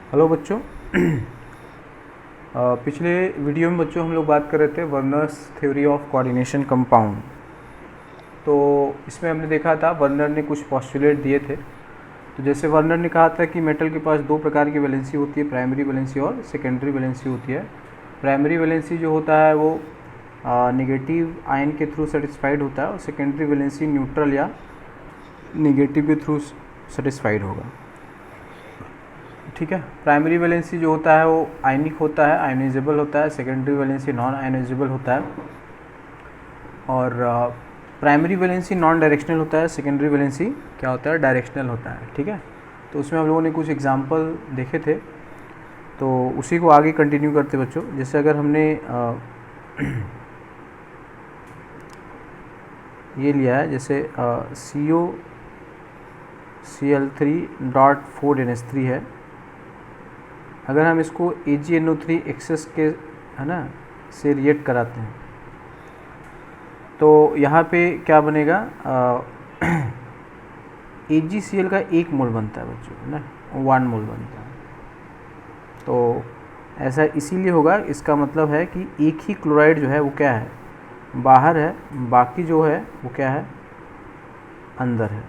Hello बच्चों। पिछले video में बच्चों हम लोग बात कर रहे थे Werner's theory of coordination compound. तो इसमें हमने देखा था वर्नर ने कुछ पोस्टुलेट दिए थे। तो जैसे वर्नर ने कहा था कि मेटल के पास दो प्रकार की वैलेंसी होती है, प्राइमरी वैलेंसी और सेकेंडरी वैलेंसी होती है। प्राइमरी वैलेंसी जो होता है वो नेगेटिव आयन के थ्रू सेटिस्फाइड होता है और सेकेंडरी वैलेंसी न्यूट्रल या नेगेटिव के थ्रू सेटिस्फाइड होगा। ठीक है। प्राइमरी वैलेंसी जो होता है वो आयनिक होता है, आयनाइजेबल होता है। सेकेंडरी वैलेंसी नॉन आयनाइजेबल होता है। और प्राइमरी वैलेंसी नॉन डायरेक्शनल होता है, सेकेंडरी वैलेंसी क्या होता है, डायरेक्शनल होता है। ठीक है। तो उसमें हम लोगों ने कुछ एग्जांपल देखे थे, तो उसी को आगे कंटिन्यू करते बच्चों। जैसे अगर हमने ये लिया है, जैसे COCl3.4NH3 है। अगर हम इसको AgNO3 एक्सेस के है ना से रिएक्ट कराते हैं तो यहाँ पे क्या बनेगा, AgCl का 1 मोल बनता है बच्चों, है ना, 1 मोल बनता है। तो ऐसा इसीलिए होगा, इसका मतलब है कि एक ही क्लोराइड जो है वो क्या है, बाहर है, बाकी जो है वो क्या है, अंदर है।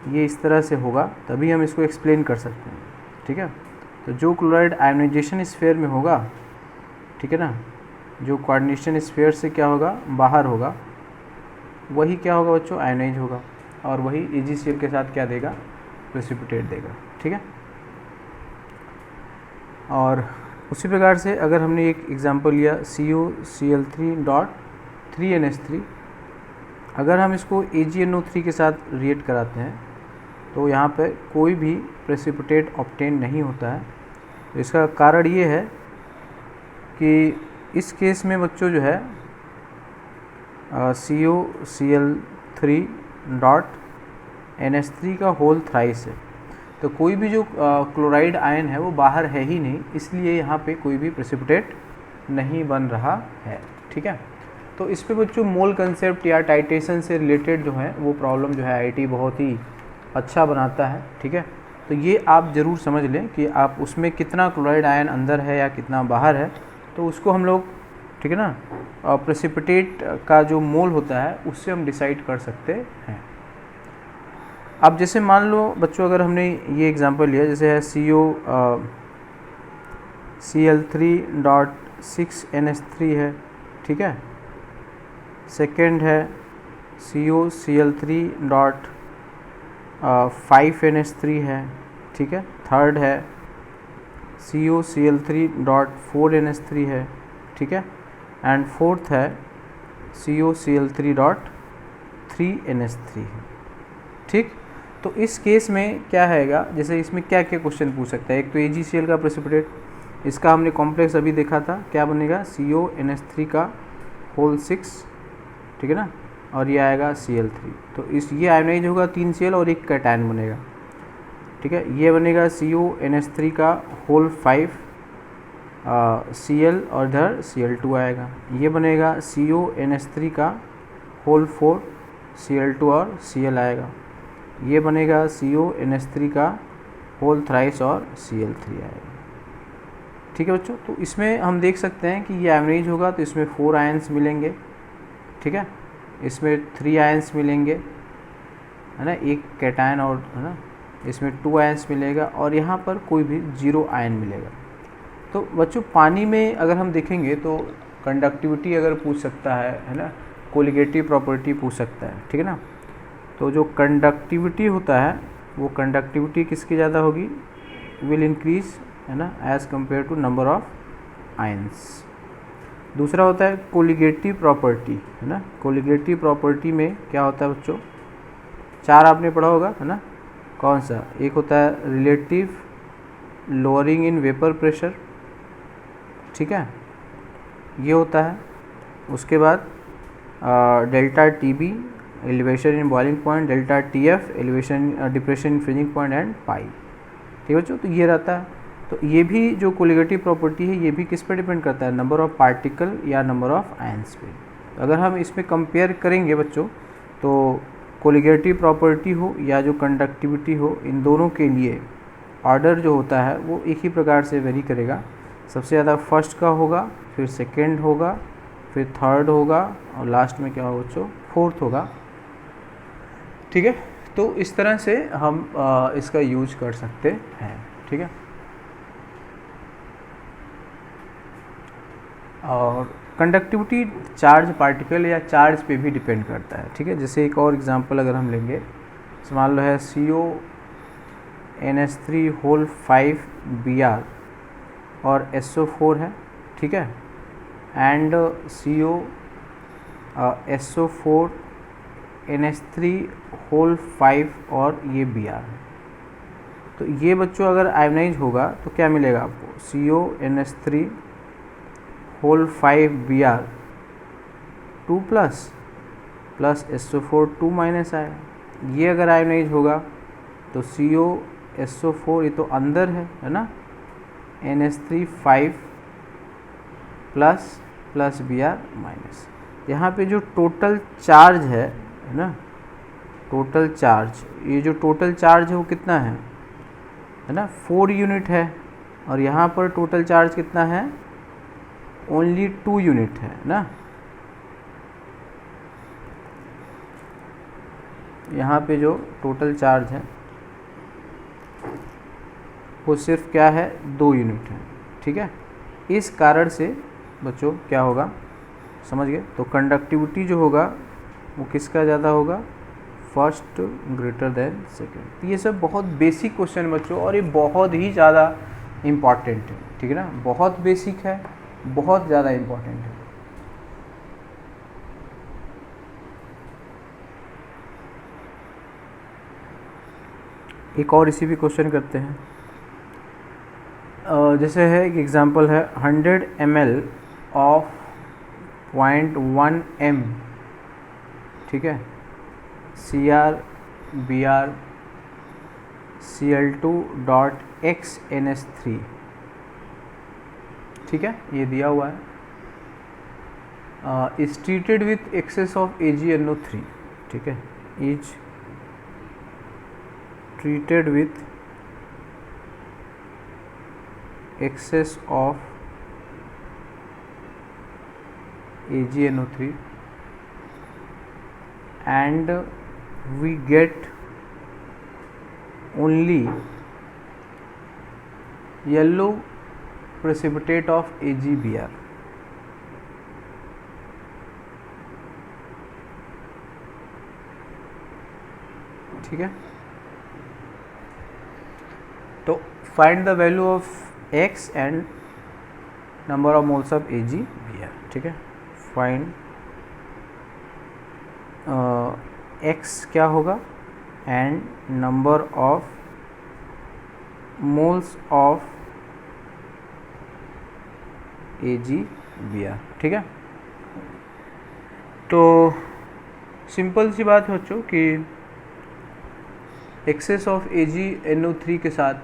ये इस तरह से होगा, तभी हम इसको एक्सप्लेन कर सकते हैं। ठीक है। तो जो क्लोराइड आयनाइजेशन स्फीयर में होगा, ठीक है ना, जो कोऑर्डिनेशन स्फीयर से क्या होगा, बाहर होगा, वही क्या होगा बच्चों, आयनाइज होगा, और वही AgCl के साथ क्या देगा, प्रेसिपिटेट देगा। ठीक है। और उसी प्रकार से अगर हमने एक एग्जांपल लिया COCl3.3NH3, अगर हम इसको AgNO3 के साथ रिएक्ट कराते हैं तो यहाँ पर कोई भी प्रेसिपिटेट ऑब्टेन नहीं होता है। तो इसका कारण ये है कि इस केस में बच्चों जो है COCl3.NH3 का होल थ्राइस है। तो कोई भी जो क्लोराइड आयन है वो बाहर है ही नहीं, इसलिए यहाँ पे कोई भी प्रेसिपिटेट नहीं बन रहा है। ठीक है। तो इस पे बच्चों मोल कंसेप्ट या टाइटेशन से रिलेटेड जो है वो प्रॉब्लम जो है IIT बहुत ही अच्छा बनाता है। ठीक है। तो ये आप ज़रूर समझ लें कि आप उसमें कितना क्लोराइड आयन अंदर है या कितना बाहर है, तो उसको हम लोग, ठीक है ना, प्रेसिपिटेट का जो मोल होता है उससे हम डिसाइड कर सकते हैं। अब जैसे मान लो बच्चों, अगर हमने ये एग्जांपल लिया, जैसे है COCl3.6NH3 है। ठीक है। सेकेंड है COCl3.5NH3 है। ठीक है। थर्ड है COCl3.4NH3 है। ठीक है। एंड फोर्थ है COCl3.3NH3 है। ठीक। तो इस केस में क्या हैगा, जैसे इसमें क्या क्या क्वेश्चन पूछ सकता है। एक तो AgCl का प्रेसिपिटेट, इसका हमने कॉम्प्लेक्स अभी देखा था, क्या बनेगा, CONH3 का होल 6, ठीक है ना, और ये आएगा Cl3। तो इस ये आयनाइज होगा 3 Cl और एक कैटायन बनेगा। ठीक है। ये बनेगा CONH3 का होल 5 Cl और इधर Cl2 आएगा। ये बनेगा CONH3 का होल 4 Cl2 और Cl आएगा। ये बनेगा CONH3 का होल थ्राइस और Cl3 आएगा। ठीक है बच्चों। तो इसमें हम देख सकते हैं कि ये आयनाइज होगा तो इसमें 4 आयंस मिलेंगे। ठीक है। इसमें 3 आयंस मिलेंगे, है ना, एक कैटायन, और है ना इसमें 2 आयंस मिलेगा, और यहाँ पर कोई भी 0 आयन मिलेगा। तो बच्चों पानी में अगर हम देखेंगे तो कंडक्टिविटी अगर पूछ सकता है ना, कोलिगेटिव प्रॉपर्टी पूछ सकता है। ठीक है ना। तो जो कंडक्टिविटी होता है वो कंडक्टिविटी किसकी ज़्यादा होगी, विल इंक्रीज, है ना, as compare to number of ions. दूसरा होता है कोलिगेटिव प्रॉपर्टी, है ना। कोलिगेटिव प्रॉपर्टी में क्या होता है बच्चों, 4 आपने पढ़ा होगा, है ना। कौन सा, एक होता है relative lowering in vapour pressure, ठीक है, ये होता है। उसके बाद delta TB elevation in boiling point, delta TF elevation depression in freezing point, and pi. ठीक है बच्चों। तो ये रहता है। तो ये भी जो कोलिगेटिव प्रॉपर्टी है ये भी किस पर डिपेंड करता है, नंबर ऑफ़ पार्टिकल या नंबर ऑफ़ आयंस पे। अगर हम इसमें कंपेयर करेंगे बच्चों, तो कोलिगेटिव प्रॉपर्टी हो या जो कंडक्टिविटी हो, इन दोनों के लिए ऑर्डर जो होता है वो एक ही प्रकार से वेरी करेगा। सबसे ज़्यादा फर्स्ट का होगा, फिर सेकंड होगा, फिर थर्ड होगा और लास्ट में क्या होगा बच्चों, फोर्थ होगा। ठीक है, तो इस तरह से हम इसका यूज कर सकते हैं। ठीक है, और कंडक्टिविटी चार्ज पार्टिकल या चार्ज पे भी डिपेंड करता है। ठीक है, जैसे एक और एग्जांपल अगर हम लेंगे, मान लो है CONH3 होल 5 Br और SO4 है। ठीक है, एंड SO4 NH3 होल 5 और ये Br है। तो ये बच्चों अगर आयोनाइज होगा तो क्या मिलेगा आपको, CONH3 whole 5 Br 2 plus SO4 2 minus आएगा। ये अगर आयोनाइज होगा तो COSO4 ये तो अंदर है ना, NH3 5 प्लस Br माइनस। यहाँ पे जो टोटल चार्ज है ना, टोटल चार्ज, ये जो टोटल चार्ज है वो कितना है ना, 4 यूनिट है। और यहाँ पर टोटल चार्ज कितना है, ओनली 2 यूनिट है ना। यहाँ पे जो टोटल चार्ज है वो सिर्फ क्या है, 2 यूनिट है। ठीक है, इस कारण से बच्चों क्या होगा, समझ गए। तो कंडक्टिविटी जो होगा वो किसका ज़्यादा होगा, फर्स्ट ग्रेटर देन सेकंड। ये सब बहुत बेसिक क्वेश्चन बच्चों, और ये बहुत ही ज़्यादा इम्पॉर्टेंट है। ठीक है ना, बहुत बेसिक है, बहुत ज़्यादा इम्पॉर्टेंट है। एक और इसी भी क्वेश्चन करते हैं। जैसे है एक एग्जांपल है, 100 ml ऑफ 0.1 m, ठीक है, Cr Br Cl2 dot x NH3। ठीक है, ये दिया हुआ है, is treated with access of AgNO3। ठीक है, is treated with access of AgNO3 and we get only yellow precipitate of AgBr। ठीक है, तो find the value of x and number of moles of AgBr। ठीक है, find x क्या होगा and number of moles of AgBr। ठीक है, तो सिंपल सी बात है बच्चों कि एक्सेस ऑफ AgNO3 के साथ,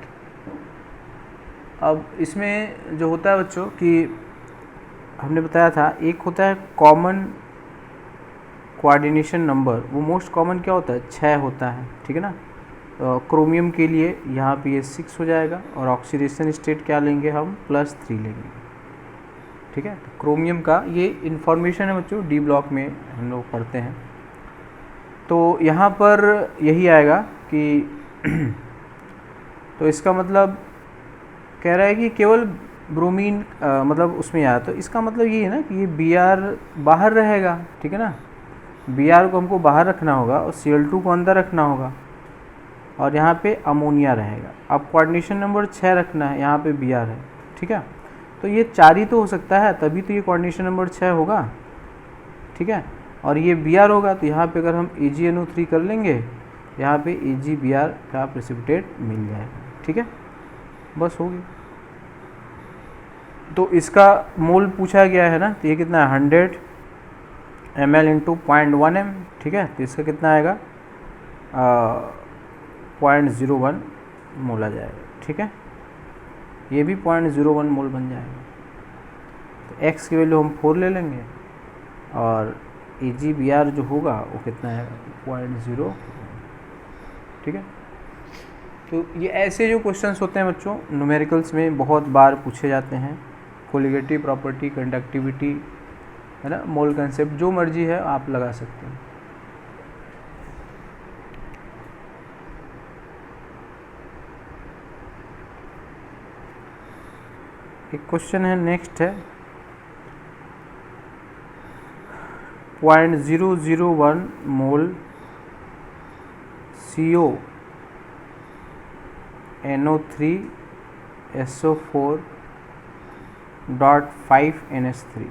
अब इसमें जो होता है बच्चों कि हमने बताया था, एक होता है कॉमन कोऑर्डिनेशन नंबर, वो मोस्ट कॉमन क्या होता है, 6 होता है। ठीक है ना, तो क्रोमियम के लिए यहाँ पे ये 6 हो जाएगा, और ऑक्सीडेशन स्टेट क्या लेंगे हम, +3 लेंगे। ठीक है, तो क्रोमियम का ये इन्फॉर्मेशन है बच्चों, डी ब्लॉक में हम लोग पढ़ते हैं। तो यहाँ पर यही आएगा कि तो इसका मतलब कह रहा है कि केवल ब्रोमीन मतलब उसमें आया, तो इसका मतलब ये है ना कि ये Br बाहर रहेगा। ठीक है ना, Br को हमको बाहर रखना होगा और Cl2 को अंदर रखना होगा, और यहाँ पे अमोनिया रहेगा। अब कोऑर्डिनेशन नंबर 6 रखना है, यहाँ पे Br है। ठीक है, तो ये 4 ही तो हो सकता है, तभी तो ये कोऑर्डिनेशन नंबर 6 होगा। ठीक है, और ये Br होगा, तो यहाँ पे अगर हम AgNO3 कर लेंगे, यहाँ पे AgBr का प्रेसिपिटेट मिल जाएगा। ठीक है, बस हो गई। तो इसका मोल पूछा गया है ना, तो ये कितना है, 100 ml इंटू 0.1 m। ठीक है, तो इसका कितना आएगा, 0.01 मोल आ जाएगा। ठीक है, ये भी 0.01 मोल बन जाएगा। तो x की वैल्यू हम 4 ले लेंगे, और AgBr जो होगा वो कितना आएगा, 0.0। ठीक है, तो ये ऐसे जो क्वेश्चंस होते हैं बच्चों न्यूमेरिकल्स में बहुत बार पूछे जाते हैं। कोलिगेटिव प्रॉपर्टी, कंडक्टिविटी, है ना, मोल कंसेप्ट, जो मर्जी है आप लगा सकते हैं। एक क्वेश्चन है, नेक्स्ट है 0.001 मोल CO NO3 SO4.5 NH3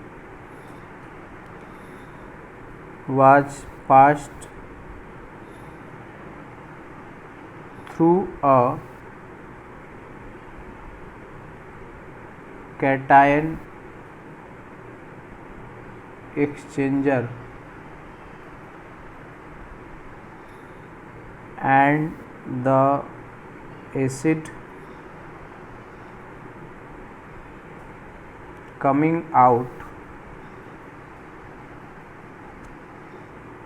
was passed through a cation exchanger and the acid coming out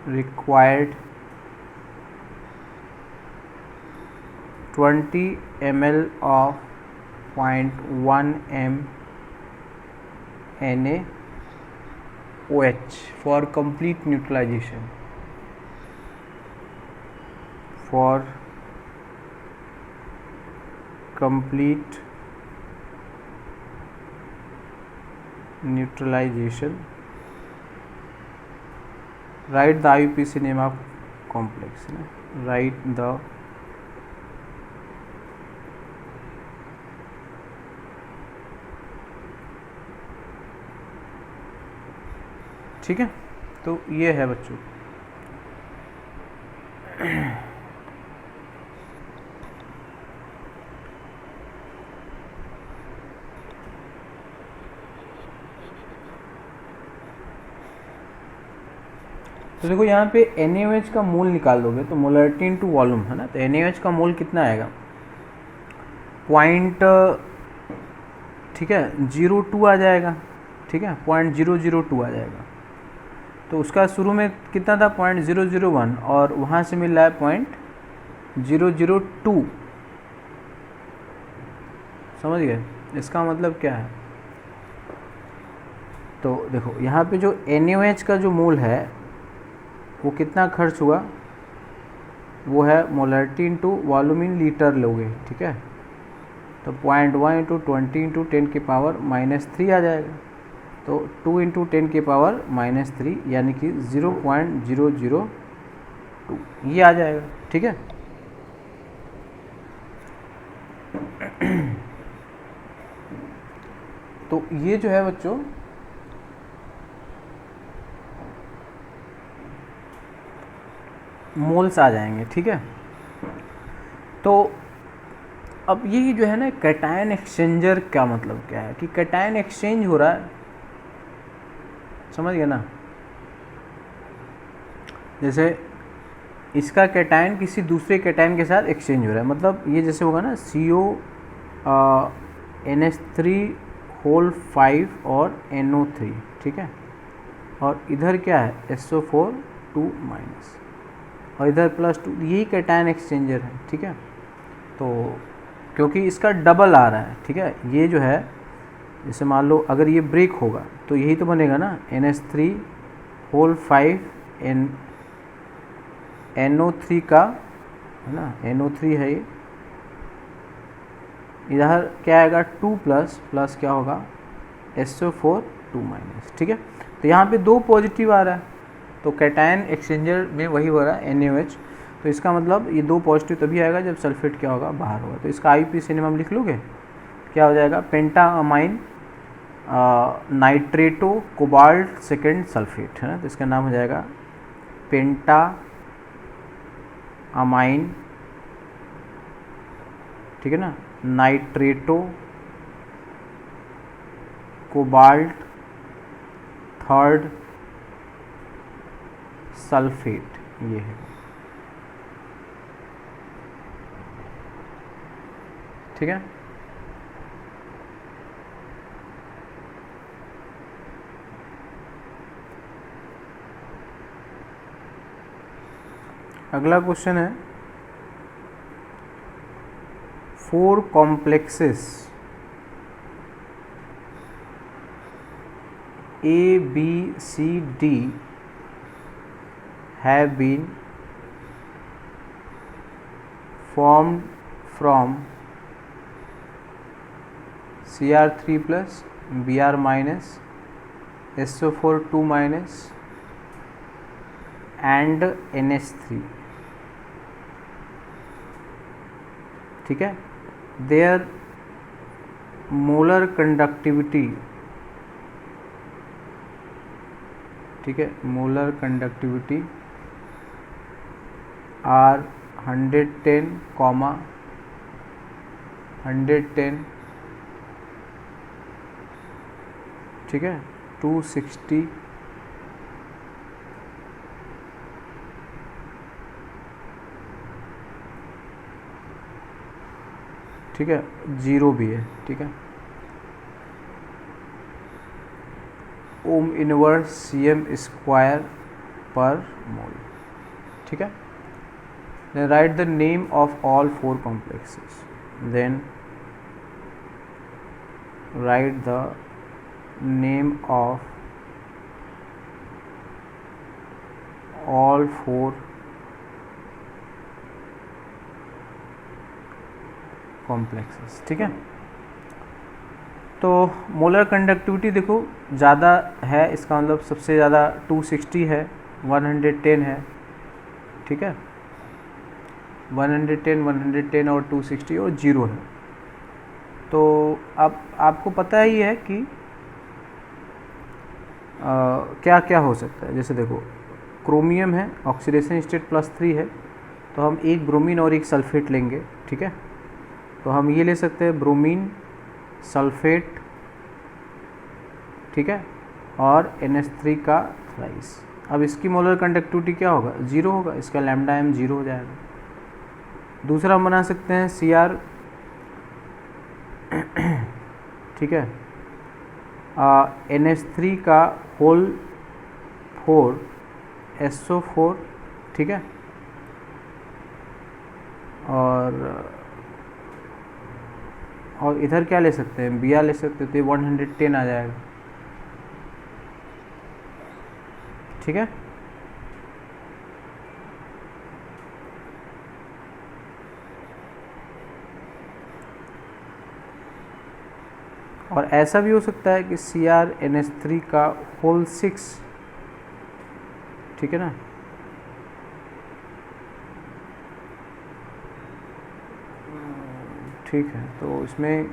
required 20 ml of 0.1 m NaOH for complete neutralization. For complete neutralization, write the IUPAC name of complex. Write the ठीक है। तो ये है बच्चों तो देखो यहाँ पे NaOH का मोल निकाल दोगे तो मोलरिटी इनटू वॉल्यूम है ना, तो NaOH का मोल कितना आएगा, पॉइंट, ठीक है, 0.02 आ जाएगा, ठीक है, 0.002 आ जाएगा। तो उसका शुरू में कितना था, 0.001, और वहाँ से मिल रहा है 0.002। समझ गए, इसका मतलब क्या है। तो देखो यहाँ पे जो NaOH का जो मोल है वो कितना खर्च हुआ, वो है molarity into volume in litre लोगे, ठीक है। तो 0.1 इंटू 20 इंटू 10 की पावर -3 आ जाएगा। तो 2 इंटू 10 की पावर -3 यानी कि 0.002 ये आ जाएगा, ठीक है। तो ये जो है बच्चों मोल्स आ जाएंगे, ठीक है। तो अब ये जो है ना कैटायन एक्सचेंजर, क्या मतलब क्या है कि कैटायन एक्सचेंज हो रहा है, समझ गए ना। जैसे इसका कैटायन किसी दूसरे कैटायन के साथ एक्सचेंज हो रहा है, मतलब ये जैसे होगा ना CONH3 और NO3, ठीक है, और इधर क्या है SO4 2 माइनस और इधर +2, यही कैटायन एक्सचेंजर है, ठीक है। तो क्योंकि इसका डबल आ रहा है, ठीक है, ये जो है जैसे मान लो अगर ये ब्रेक होगा तो यही तो बनेगा ना NH3 NO3 का, है ना, NO3 है ये, इधर क्या आएगा 2 प्लस क्या होगा SO4 2 माइनस, ठीक है। तो यहाँ पे 2 पॉजिटिव आ रहा है, तो कैटायन एक्सचेंजर में वही हो रहा है NaOH। तो इसका मतलब ये 2 पॉजिटिव तभी आएगा जब सल्फेट क्या होगा, बाहर होगा। तो इसका IUPAC नेम हम लिख लोगे, क्या हो जाएगा, पेंटा अमाइन नाइट्रेटो कोबाल्ट सेकेंड सल्फेट, है ना। तो इसका नाम हो जाएगा पेंटा अमाइन, ठीक है ना, नाइट्रेटो कोबाल्ट थर्ड सल्फेट, ये है, ठीक है। अगला क्वेश्चन है 4 complexes A, B, C, D have been formed from Cr3 plus Br minus SO4 2 minus and NH3, ठीक है। देयर मोलर कंडक्टिविटी, ठीक है, मोलर कंडक्टिविटी आर 110, 110, ठीक है, 260, ठीक है, 0 भी है, ठीक है। ओम इनवर्स Cm स्क्वायर पर मोल, ठीक है। Then write the name of all 4 complexes. Then write the name of all 4 complexes, ठीक है। तो मोलर कंडक्टिविटी देखो ज़्यादा है, इसका मतलब सबसे ज़्यादा 260 है, 110 है, ठीक है, 110, 110 और 260 और 0 है। तो अब आपको पता ही है कि क्या क्या हो सकता है। जैसे देखो क्रोमियम है, ऑक्सीडेशन स्टेट +3 है, तो हम एक ब्रोमीन और एक सल्फेट लेंगे, ठीक है। तो हम ये ले सकते हैं ब्रोमीन, सल्फेट, ठीक है, और NH3 का थ्राइस। अब इसकी मोलर कंडक्टिविटी क्या होगा, 0 होगा, इसका लैम्डा m 0 हो जाएगा। दूसरा हम बना सकते हैं Cr, ठीक है, NH3 का होल 4 SO4, ठीक है, और इधर क्या ले सकते हैं, Br ले सकते हैं, तो ये 110 आ जाएगा, ठीक है। और ऐसा भी हो सकता है कि CrNH3 का होल 6, ठीक है ना, ठीक है। तो इसमें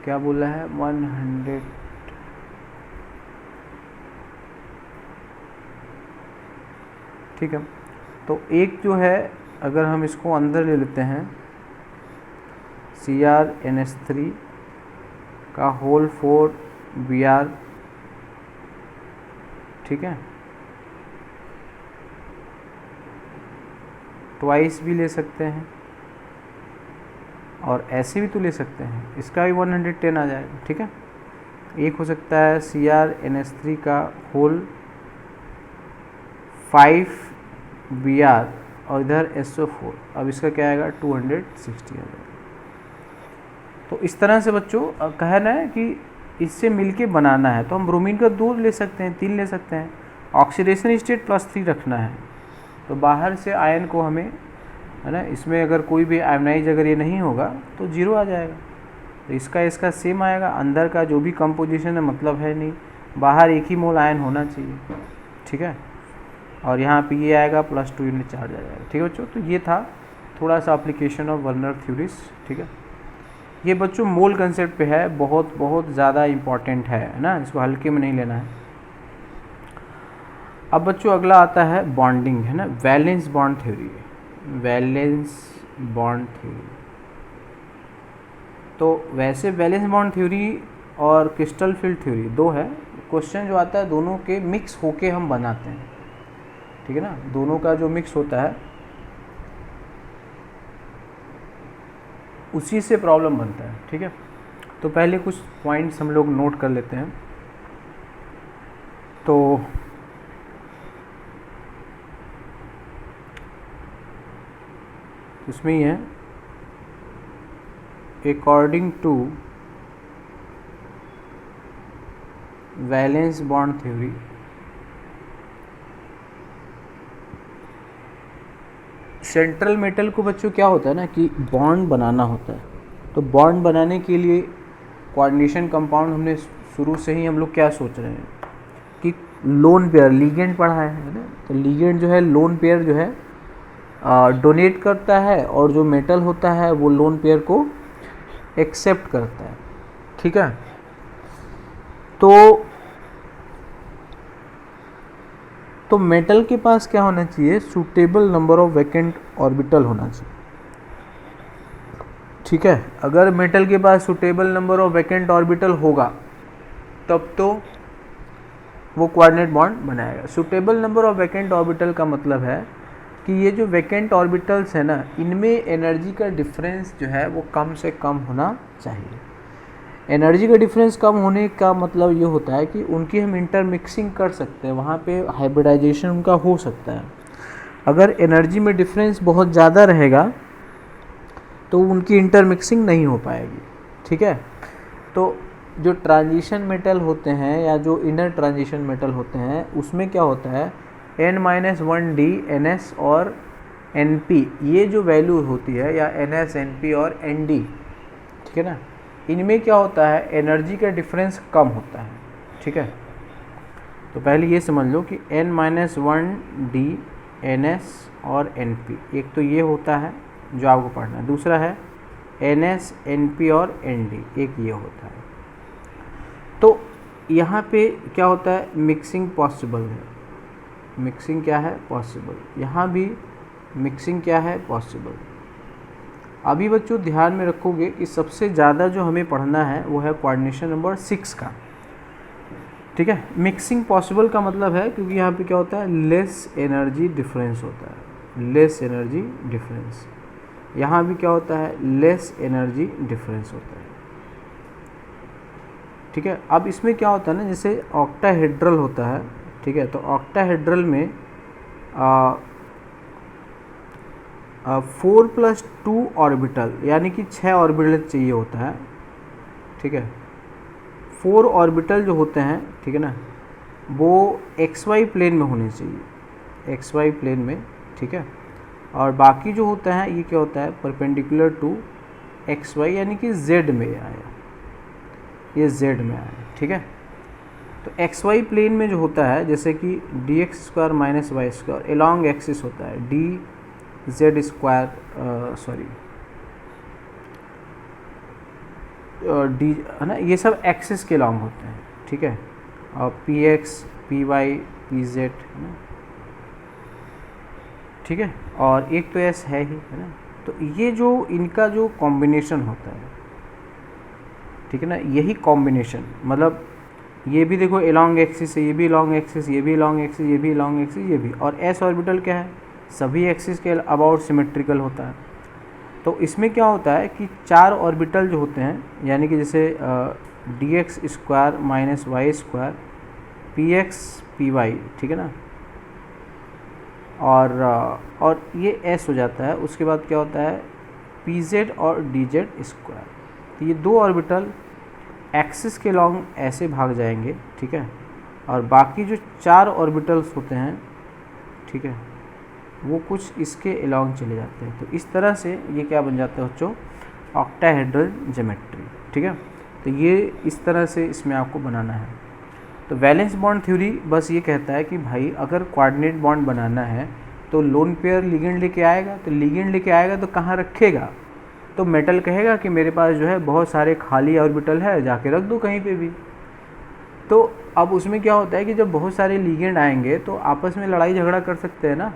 क्या बोला है, 100, ठीक है। तो एक जो है अगर हम इसको अंदर ले लेते हैं, CrNH3 का होल 4 Br, ठीक है, ट्वाइस भी ले सकते हैं और ऐसे भी तो ले सकते हैं, इसका भी 110 आ जाएगा, ठीक है। एक हो सकता है CrNH3 का होल 5 Br और इधर SO4, अब इसका क्या आएगा, 260 आ जाएगा। तो इस तरह से बच्चों कहना है कि इससे मिलके बनाना है, तो हम ब्रोमीन का 2 ले सकते हैं, 3 ले सकते हैं, ऑक्सीडेशन स्टेट +3 रखना है, तो बाहर से आयन को हमें, है ना, इसमें अगर कोई भी आयनाइज अगर ये नहीं होगा तो 0 आ जाएगा। तो इसका सेम आएगा, अंदर का जो भी कंपोजिशन है मतलब है नहीं, बाहर एक ही मोल आयन होना चाहिए, ठीक है। और यहाँ पे ये आएगा +2 यूनिट चार्ज आ जाएगा, ठीक है बच्चों। तो ये था थोड़ा सा एप्लीकेशन ऑफ वर्नर थ्योरीज, ठीक है। ये बच्चों मोल कंसेप्ट पे है, बहुत बहुत ज़्यादा इम्पॉर्टेंट है ना, इसको हल्के में नहीं लेना है। अब बच्चों अगला आता है बॉन्डिंग, है ना, valence bond theory, valence bond theory. तो वैसे वैलेंस बॉन्ड थ्योरी और क्रिस्टल फील्ड थ्योरी 2 है। क्वेश्चन जो आता है दोनों के मिक्स होके हम बनाते हैं, ठीक है ना, दोनों का जो मिक्स होता है उसी से प्रॉब्लम बनता है, ठीक है। तो पहले कुछ पॉइंट्स हम लोग नोट कर लेते हैं। तो इसमें ही है according to valence bond theory central metal को बच्चों क्या होता है ना कि बॉन्ड बनाना होता है, तो बॉन्ड बनाने के लिए कोऑर्डिनेशन कंपाउंड हमने शुरू से ही हम लोग क्या सोच रहे हैं कि लोन पेयर लिगेंड पढ़ा है ना, तो लिगेंड जो है लोन पेयर जो है डोनेट करता है और जो मेटल होता है वो लोन पेयर को एक्सेप्ट करता है, ठीक है। तो मेटल के पास क्या होना चाहिए, suitable number of vacant orbital होना चाहिए, ठीक है। अगर मेटल के पास suitable number of vacant orbital होगा तब तो वो कोऑर्डिनेट बॉन्ड बनाएगा। Suitable number of vacant orbital का मतलब है कि ये जो वैकेंट ऑर्बिटल्स है ना, इनमें एनर्जी का डिफरेंस जो है वो कम से कम होना चाहिए। एनर्जी का डिफरेंस कम होने का मतलब ये होता है कि उनकी हम इंटरमिक्सिंग कर सकते हैं, वहाँ पे हाइब्रिडाइजेशन उनका हो सकता है। अगर एनर्जी में डिफरेंस बहुत ज़्यादा रहेगा तो उनकी इंटरमिक्सिंग नहीं हो पाएगी, ठीक है। तो जो ट्रांजिशन मेटल होते हैं या जो इनर ट्रांजिशन मेटल होते हैं उसमें क्या होता है N-1D NS और NP, ये जो वैल्यू होती है या NS NP और ND, ठीक है ना, इनमें क्या होता है एनर्जी का डिफरेंस कम होता है, ठीक है। तो पहले ये समझ लो कि N-1D NS और NP, एक तो ये होता है जो आपको पढ़ना है, दूसरा है NS NP और ND, एक ये होता है। तो यहाँ पे क्या होता है मिक्सिंग पॉसिबल है, मिक्सिंग क्या है पॉसिबल, यहाँ भी मिक्सिंग क्या है पॉसिबल। अभी बच्चों ध्यान में रखोगे कि सबसे ज़्यादा जो हमें पढ़ना है वो है कोऑर्डिनेशन नंबर 6 का, ठीक है। मिक्सिंग पॉसिबल का मतलब है क्योंकि यहाँ पे क्या होता है लेस एनर्जी डिफरेंस होता है, लेस एनर्जी डिफरेंस, यहाँ भी क्या होता है लेस एनर्जी डिफरेंस होता है, ठीक है। अब इसमें क्या होता है ना, जैसे ऑक्टाहेड्रल होता है, ठीक है, तो ऑक्टाहेड्रल में 4+2 ऑर्बिटल यानी कि 6 ऑर्बिटल चाहिए होता है, ठीक है। 4 ऑर्बिटल जो होते हैं, ठीक है ना, वो XY प्लेन में होने चाहिए, XY प्लेन में, ठीक है। और बाकी जो होता है ये क्या होता है परपेंडिकुलर टू XY यानी कि Z में आया, ये Z में आया, ठीक है। तो XY प्लेन में जो होता है जैसे कि dx² - y² एलॉन्ग एक्सिस होता है dz² डी है ना, ये सब एक्सिस के लॉन्ग होते हैं, ठीक है। और px py pz है ना, ठीक है, और एक तो s है ही, है ना। तो ये जो इनका जो कॉम्बिनेशन होता है, ठीक है ना, यही कॉम्बिनेशन मतलब ये भी देखो एलॉन्ग एक्सिस है, ये भी लॉन्ग एक्सिस, ये भी लॉन्ग एक्सिस, ये भी लॉन्ग एक्सिस, ये भी, और s ऑर्बिटल क्या है सभी एक्सिस के अबाउट सिमेट्रिकल होता है। तो इसमें क्या होता है कि 4 ऑर्बिटल जो होते हैं यानी कि जैसे dx² - y² px py, ठीक है ना, और ये s हो जाता है। उसके बाद क्या होता है pz और dz², तो ये 2 ऑर्बिटल एक्सिस के लॉन्ग ऐसे भाग जाएंगे, ठीक है, और बाकी जो 4 ऑर्बिटल्स होते हैं, ठीक है, वो कुछ इसके अलॉन्ग चले जाते हैं। तो इस तरह से ये क्या बन जाता है बच्चों ऑक्टाहेड्रल ज्योमेट्री, ठीक है। तो ये इस तरह से इसमें आपको बनाना है। तो वैलेंस बॉन्ड थ्योरी बस ये कहता है कि भाई अगर कोऑर्डिनेट बॉन्ड बनाना है तो लोन पेयर लिगेंड लेके आएगा, तो लिगेंड लेके आएगा तो कहाँ रखेगा, तो मेटल कहेगा कि मेरे पास जो है बहुत सारे खाली ऑर्बिटल है, जाके रख दो कहीं पे भी। तो अब उसमें क्या होता है कि जब बहुत सारे लिगेंड आएंगे तो आपस में लड़ाई झगड़ा कर सकते हैं ना,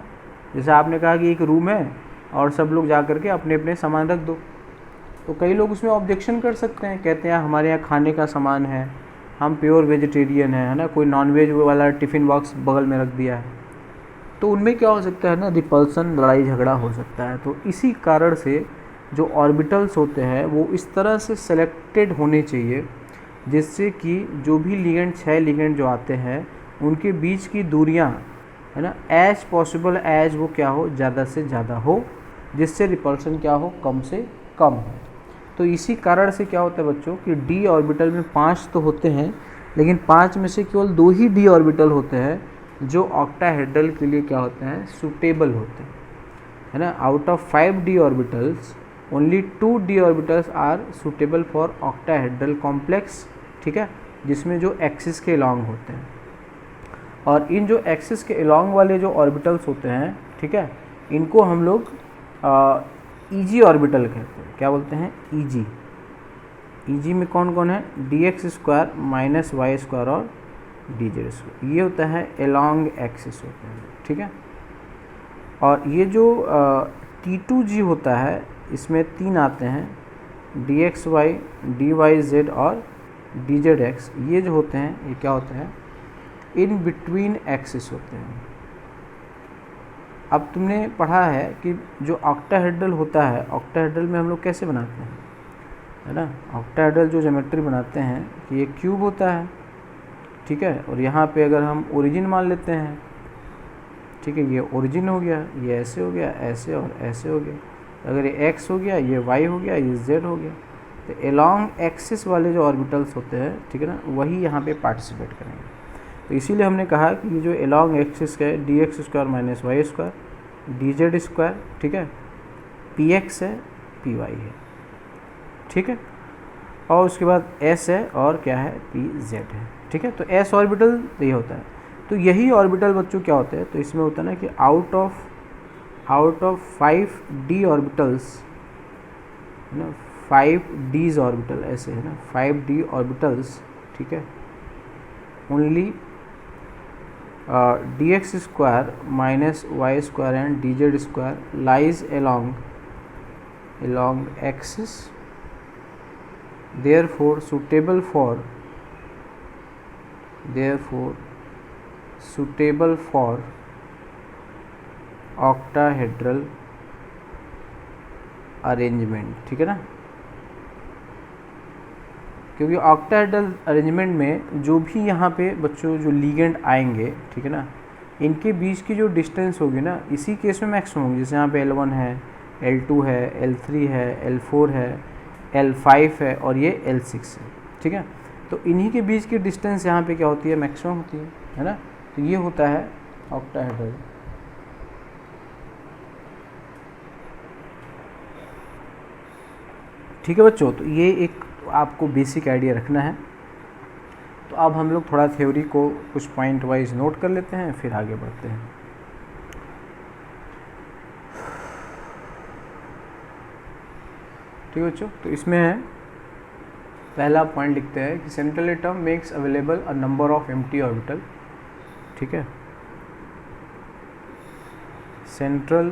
जैसे आपने कहा कि एक रूम है और सब लोग जा कर के अपने अपने सामान रख दो, तो कई लोग उसमें ऑब्जेक्शन कर सकते हैं, कहते हैं हमारे यहाँ खाने का सामान है, हम प्योर वेजिटेरियन है ना, कोई नॉनवेज वाला टिफ़िन बॉक्स बगल में रख दिया है, तो उनमें क्या हो सकता है ना रिपल्सन लड़ाई झगड़ा हो सकता है। तो इसी कारण से जो ऑर्बिटल्स होते हैं वो इस तरह से सेलेक्टेड होने चाहिए जिससे कि जो भी लिगेंड 6 लिगेंड जो आते हैं उनके बीच की दूरियां है ना एज पॉसिबल एज वो क्या हो ज़्यादा से ज़्यादा हो, जिससे रिपल्सन क्या हो कम से कम हो। तो इसी कारण से क्या होता है बच्चों कि डी ऑर्बिटल में 5 तो होते हैं, लेकिन 5 में से केवल 2 ही डी ऑर्बिटल होते हैं जो ऑक्टाहेड्रल के लिए क्या होते हैं, सूटेबल होते हैं, है ना। Out of 5 d orbitals only 2 d orbitals are suitable for octahedral complex, ठीक है, जिसमें जो एक्सिस के अलॉन्ग होते हैं। और इन जो एक्सिस के अलॉन्ग वाले जो ऑर्बिटल्स होते हैं, ठीक है, इनको हम लोग ईजी ऑर्बिटल कहते हैं। क्या बोलते हैं, ईजी। ईजी में कौन कौन है, d x square minus y square और डी जेड स्क्वायर, ये होता है अलॉन्ग एक्सिस होते हैं, ठीक है। और ये जो T2G होता है, इसमें 3 आते हैं, d x y, d y z और डी जेड एक्स। ये जो होते हैं, ये क्या होते हैं, इन बिटवीन एक्सिस होते हैं। अब तुमने पढ़ा है कि जो ऑक्टाहेड्रल होता है, ऑक्टाहेड्रल में हम लोग कैसे बनाते हैं, है ना। ऑक्टाहेड्रल जो ज्योमेट्री बनाते हैं कि ये क्यूब होता है, ठीक है, और यहाँ पे अगर हम ओरिजिन मान लेते हैं, ठीक है, ये ओरिजिन हो गया, ये ऐसे हो गया, ऐसे और ऐसे हो गया, अगर ये एक्स हो गया, ये वाई हो गया, ये जेड हो गया, तो अलॉन्ग एक्सिस वाले जो ऑर्बिटल्स होते हैं, ठीक है ना, वही यहाँ पे पार्टिसिपेट करेंगे। तो इसीलिए हमने कहा कि ये जो अलॉन्ग एक्सिस का है, d x square minus y square, d z square, ठीक है, पी एक्स है, पी वाई है, ठीक है, और उसके बाद एस है और क्या है, पी जेड है, ठीक है। तो एस ऑर्बिटल ये होता है। तो यही ऑर्बिटल बच्चों क्या होते हैं, तो इसमें होता है ना कि आउट ऑफ 5 डी ऑर्बिटल्स, है ना, 5 डीज ऑर्बिटल ऐसे है ना, 5 डी ऑर्बिटल्स, ठीक है, only d x square minus y square and d z square lies along axis, therefore suitable for octahedral arrangement, ठीक है ना। क्योंकि ऑक्टाहेड्रल अरेंजमेंट में जो भी यहाँ पे बच्चों जो लीगेंड आएंगे, ठीक है ना, इनके बीच की जो डिस्टेंस होगी ना, इसी केस में मैक्सिमम होगी। जैसे यहाँ पे L1 है, L2 है, L3 है, L4 है, L5 है और ये L6 है, ठीक है। तो इन्हीं के बीच की डिस्टेंस यहाँ पे क्या होती है, मैक्सिमम होती है ना। तो ये होता है ऑक्टाहेड्रल। ठीक है बच्चों, तो ये एक आपको बेसिक आइडिया रखना है। तो अब हम लोग थोड़ा थ्योरी को कुछ पॉइंट वाइज नोट कर लेते हैं, फिर आगे बढ़ते हैं। ठीक है बच्चों, तो इसमें है पहला पॉइंट लिखते हैं कि central atom makes available a number of empty orbital, ठीक है। Central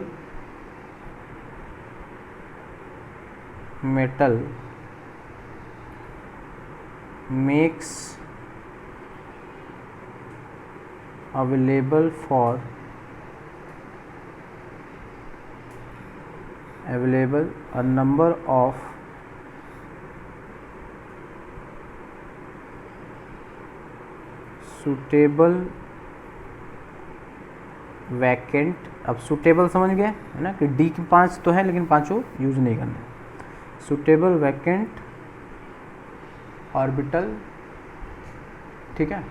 metal makes available a number of suitable vacant। अब suitable समझ गए है ना कि D के 5 तो है लेकिन पांचों यूज नहीं करना। suitable vacant ऑर्बिटल, ठीक है,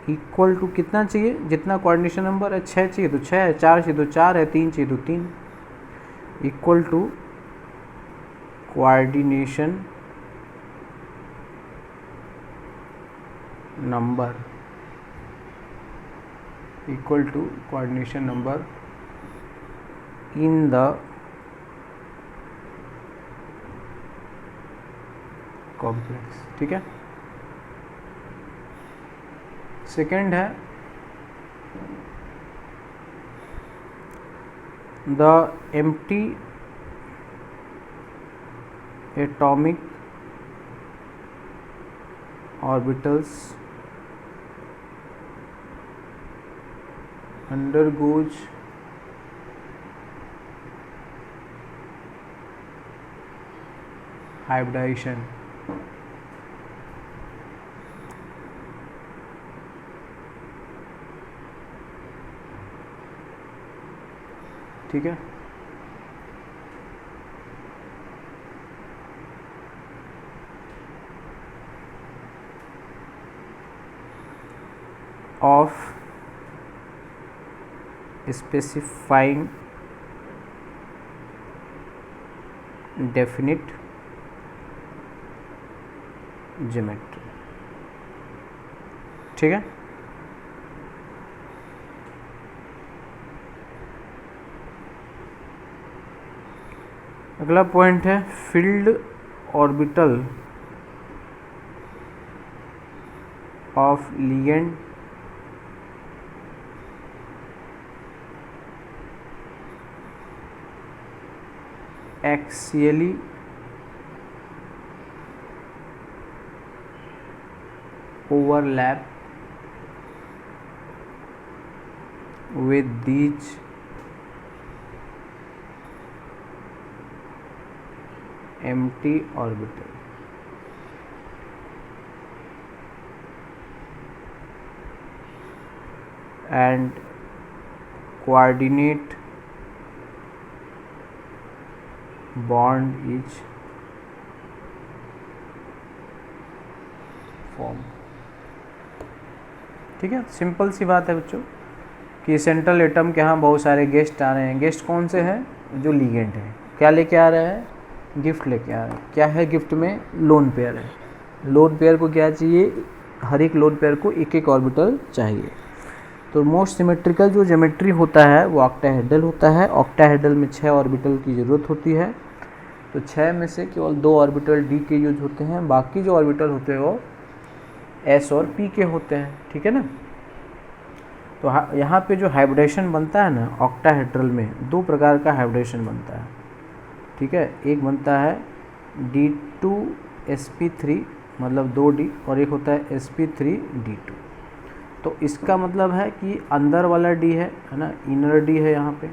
इक्वल टू कितना चाहिए, जितना कोऑर्डिनेशन नंबर है, 6 चाहिए तो 6 है, 4 चाहिए तो 4 है, 3 चाहिए तो 3, equal to coordination number, equal to coordination number in the complex, ठीक है। सेकेंड है the empty atomic orbitals undergoes hybridization, ठीक है। of specifying definite geometry। ठीक है, अगला पॉइंट है filled orbital of ligand axially overlap with these empty orbital and coordinate bond is formed। ठीक है, सिंपल सी बात है बच्चों कि सेंट्रल एटम के यहाँ बहुत सारे गेस्ट आ रहे हैं। गेस्ट कौन से हैं? जो लिगेंड है। क्या लेके आ रहे हैं? गिफ्ट लेके आ रहे हैं। क्या है गिफ्ट में? लोन पेयर है। लोन पेयर को क्या चाहिए? हर एक लोन पेयर को एक एक ऑर्बिटल चाहिए। तो मोस्ट सिमेट्रिकल जो ज्योमेट्री होता है वो ऑक्टाहेड्रल होता है। ऑक्टाहेड्रल में 6 ऑर्बिटल की ज़रूरत होती है। तो 6 में से केवल 2 ऑर्बिटल डी के यूज होते हैं, बाकी जो ऑर्बिटल होते हैं वो एस और पी के होते हैं। ठीक है ना। तो यहाँ पे जो हाइब्रिडेशन बनता है ना ऑक्टाहेड्रल में, 2 प्रकार का हाइब्रिडेशन बनता है। ठीक है, एक बनता है D2sp3 मतलब 2D, और एक होता है sp3d2। तो इसका मतलब है कि अंदर वाला डी है ना, इनर डी है यहाँ पे,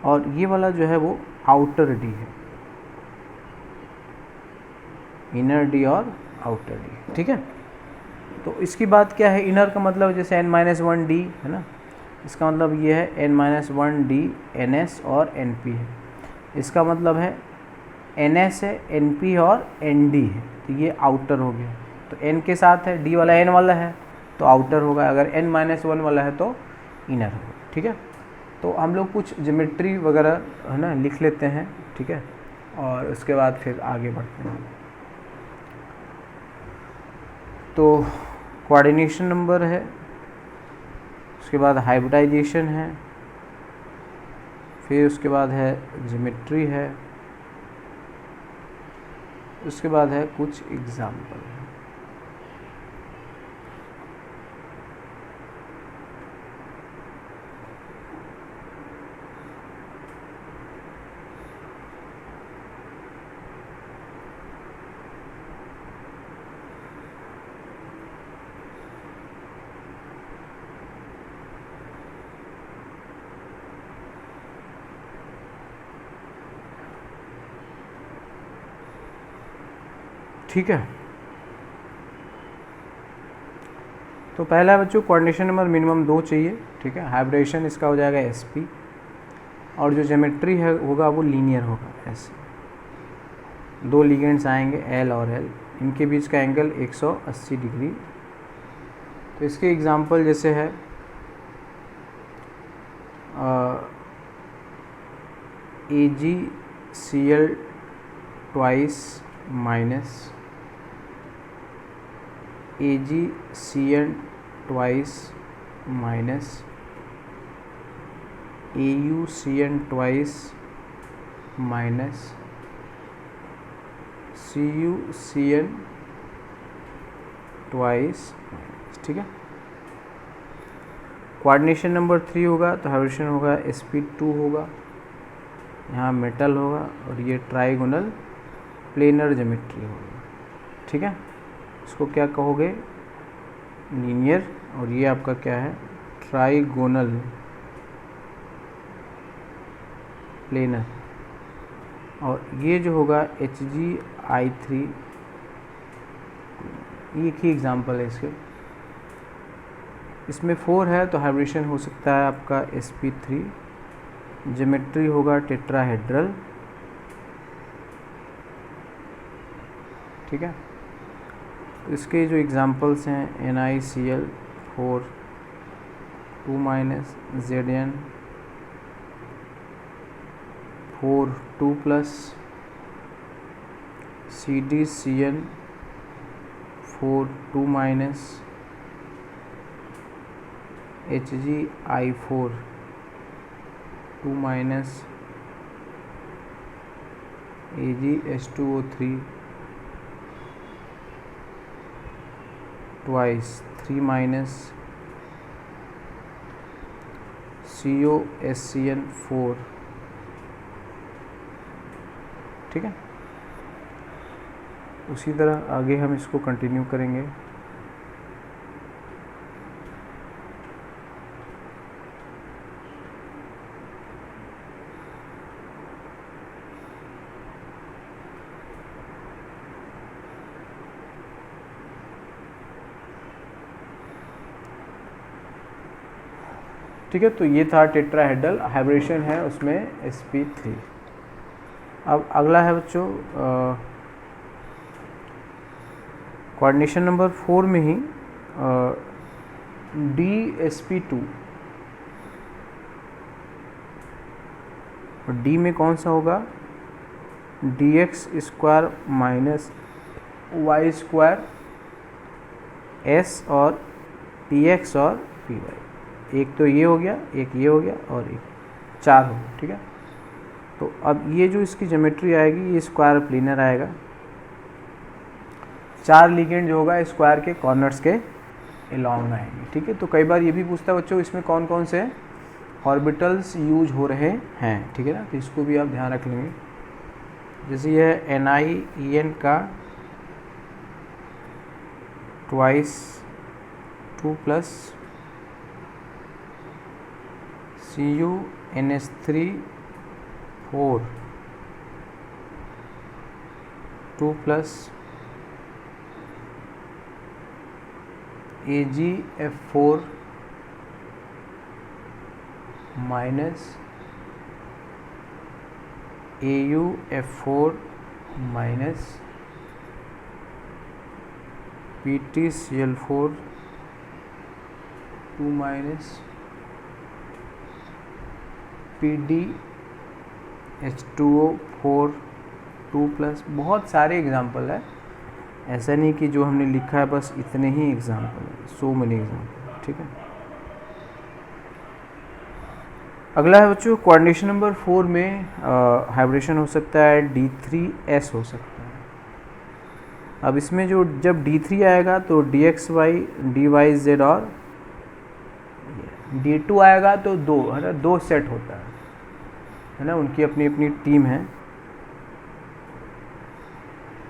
और ये वाला जो है वो आउटर डी है, इनर डी और आउटर डी। ठीक है, तो इसकी बात क्या है? इनर का मतलब जैसे n-1 डी है ना, इसका मतलब ये है n-1 डी ns और np है। इसका मतलब है ns है, np और nd है, तो ये आउटर हो गया। तो n के साथ है, d वाला n वाला है तो आउटर होगा, अगर n-1 वाला है तो इनर होगा। ठीक है, तो हम लोग कुछ ज्योमेट्री वगैरह है ना लिख लेते हैं। ठीक है, और उसके बाद फिर आगे बढ़ते हैं। तो कोऑर्डिनेशन नंबर है, उसके बाद हाइब्रिडाइजेशन है, फिर उसके बाद है ज्योमेट्री है, उसके बाद है कुछ एग्जाम्पल है। ठीक है, तो पहला बच्चों कोऑर्डिनेशन नंबर मिनिमम 2 चाहिए। ठीक है, हाइब्रिडेशन इसका हो जाएगा sp, और जो ज्योमेट्री है होगा वो लीनियर होगा ऐसे। 2 लिगेंड्स आएंगे L और L, इनके बीच का एंगल 180 डिग्री। तो इसके एग्जांपल जैसे है AgCl twice minus AgCN twice minus AuCN twice minus CuCN twice. ठीक है, कोऑर्डिनेशन नंबर 3 होगा तो हाइब्रिडेशन होगा sp2 होगा, यहाँ मेटल होगा, और ये ट्राइगोनल प्लेनर ज्योमेट्री होगा। ठीक है, इसको क्या कहोगे? लीनियर, और ये आपका क्या है? Trigonal planar. और ये जो होगा HgI3, एक ही एग्जांपल है इसके। इसमें 4 है तो हाइब्रिडेशन हो सकता है आपका sp3, ज्योमेट्री होगा टेट्राहेड्रल। ठीक है, तो इसके जो एग्जांपल्स हैं NiCl 4 2 minus Zn 4 2 plus CdCN 4 2 minus HgI4 2 minus AgH2O3 twice 3 minus COSCN4, ठीक है। उसी तरह आगे हम इसको कंटिन्यू करेंगे। ठीक है, तो ये था टेट्राहेड्रल हाइब्रिडेशन है उसमें sp3। अब अगला है बच्चों कोऑर्डिनेशन नंबर 4 में ही DsP2। और D में कौन सा होगा, dx square minus y square s और px और py। एक तो ये हो गया, एक ये हो गया और एक 4 हो गया, ठीक है। तो अब ये जो इसकी ज्योमेट्री आएगी ये स्क्वायर प्लेनर आएगा। 4 लिगेंड जो होगा स्क्वायर के कॉर्नर्स के अलॉन्ग आएंगे, ठीक है। तो कई बार ये भी पूछता है बच्चों इसमें कौन कौन से ऑर्बिटल्स यूज हो रहे हैं, ठीक है ना। तो इसको भी आप ध्यान रख लेंगे। जैसे यह NiEn का twice 2 plus CuNH3 4 2 plus AgF4 minus AuF4 minus PtCl4 2 minus PdH2O4 2 plus. बहुत सारे एग्जाम्पल है, ऐसा नहीं कि जो हमने लिखा है बस इतने ही एग्जाम्पल है, सो मेनी एग्जाम्पल, ठीक है। अगला है बच्चों कोऑर्डिनेशन नंबर 4 में हाइब्रिडेशन हो सकता है D3S हो सकता है। अब इसमें जो जब D3 आएगा तो dxy dyz और D2 आएगा तो 2 है ना, 2 सेट होता है ना, उनकी अपनी अपनी टीम है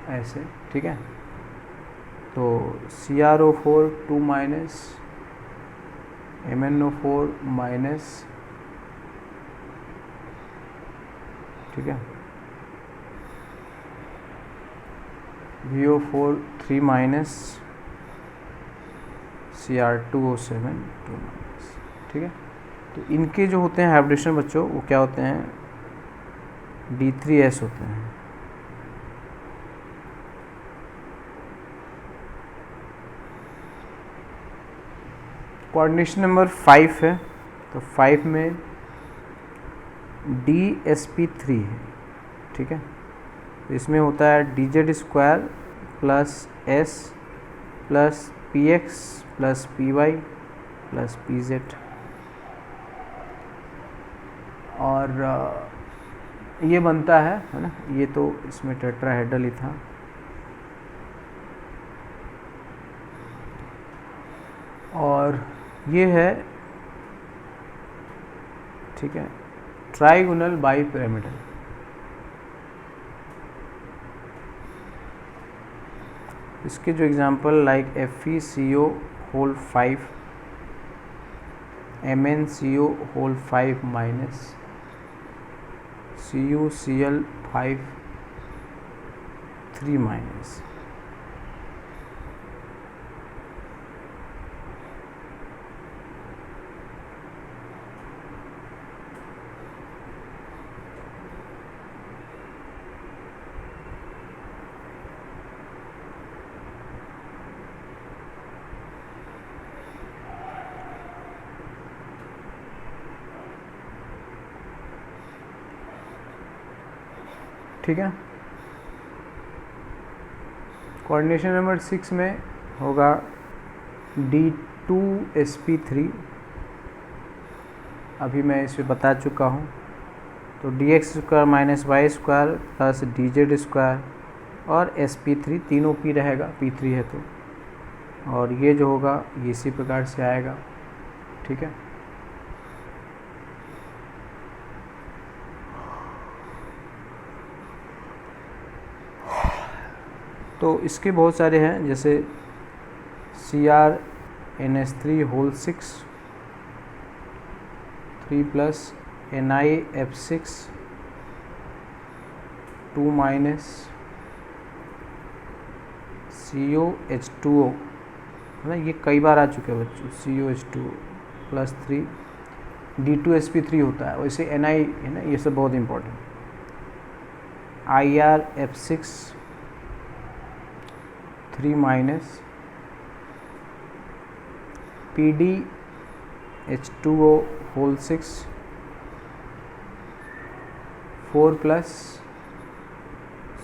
ऐसे, ठीक है। तो CrO4 2 माइनस MnO4 माइनस, ठीक है, VO4 3 माइनस Cr2O7 2 माइनस, ठीक है। तो इनके जो होते हैं हाइब्रिडेशन बच्चों वो क्या होते हैं, D3S होते हैं। कोऑर्डिनेशन नंबर 5 है, तो 5 में DsP3 है, ठीक है। तो इसमें होता है dz square plus s plus px plus py plus pz। और ये बनता है ना, ये तो इसमें टेट्राहेड्रल ही था। और ये है, ठीक है, ट्राइगोनल बाईपिरामिडल। इसके जो example like FeCO whole 5 MnCO whole 5 minus CuCl5 3 minus. ठीक है। कोऑर्डिनेशन नंबर 6 में होगा D2sp3, अभी मैं इसे बता चुका हूँ। तो dx² - y² प्लस dz² और sp3, तीनों p रहेगा, p3 है तो, और ये जो होगा ये इसी प्रकार से आएगा, ठीक है। तो इसके बहुत सारे हैं, जैसे CrNH3 whole 6 3 plus NiF6 2 minus COH2O, है ना, ये कई बार आ चुके हैं बच्चों, COH2O प्लस 3 D2sp3 होता है, वैसे Ni है ना, ये सब बहुत important. IrF6 3 minus PdH2O whole 6 4 plus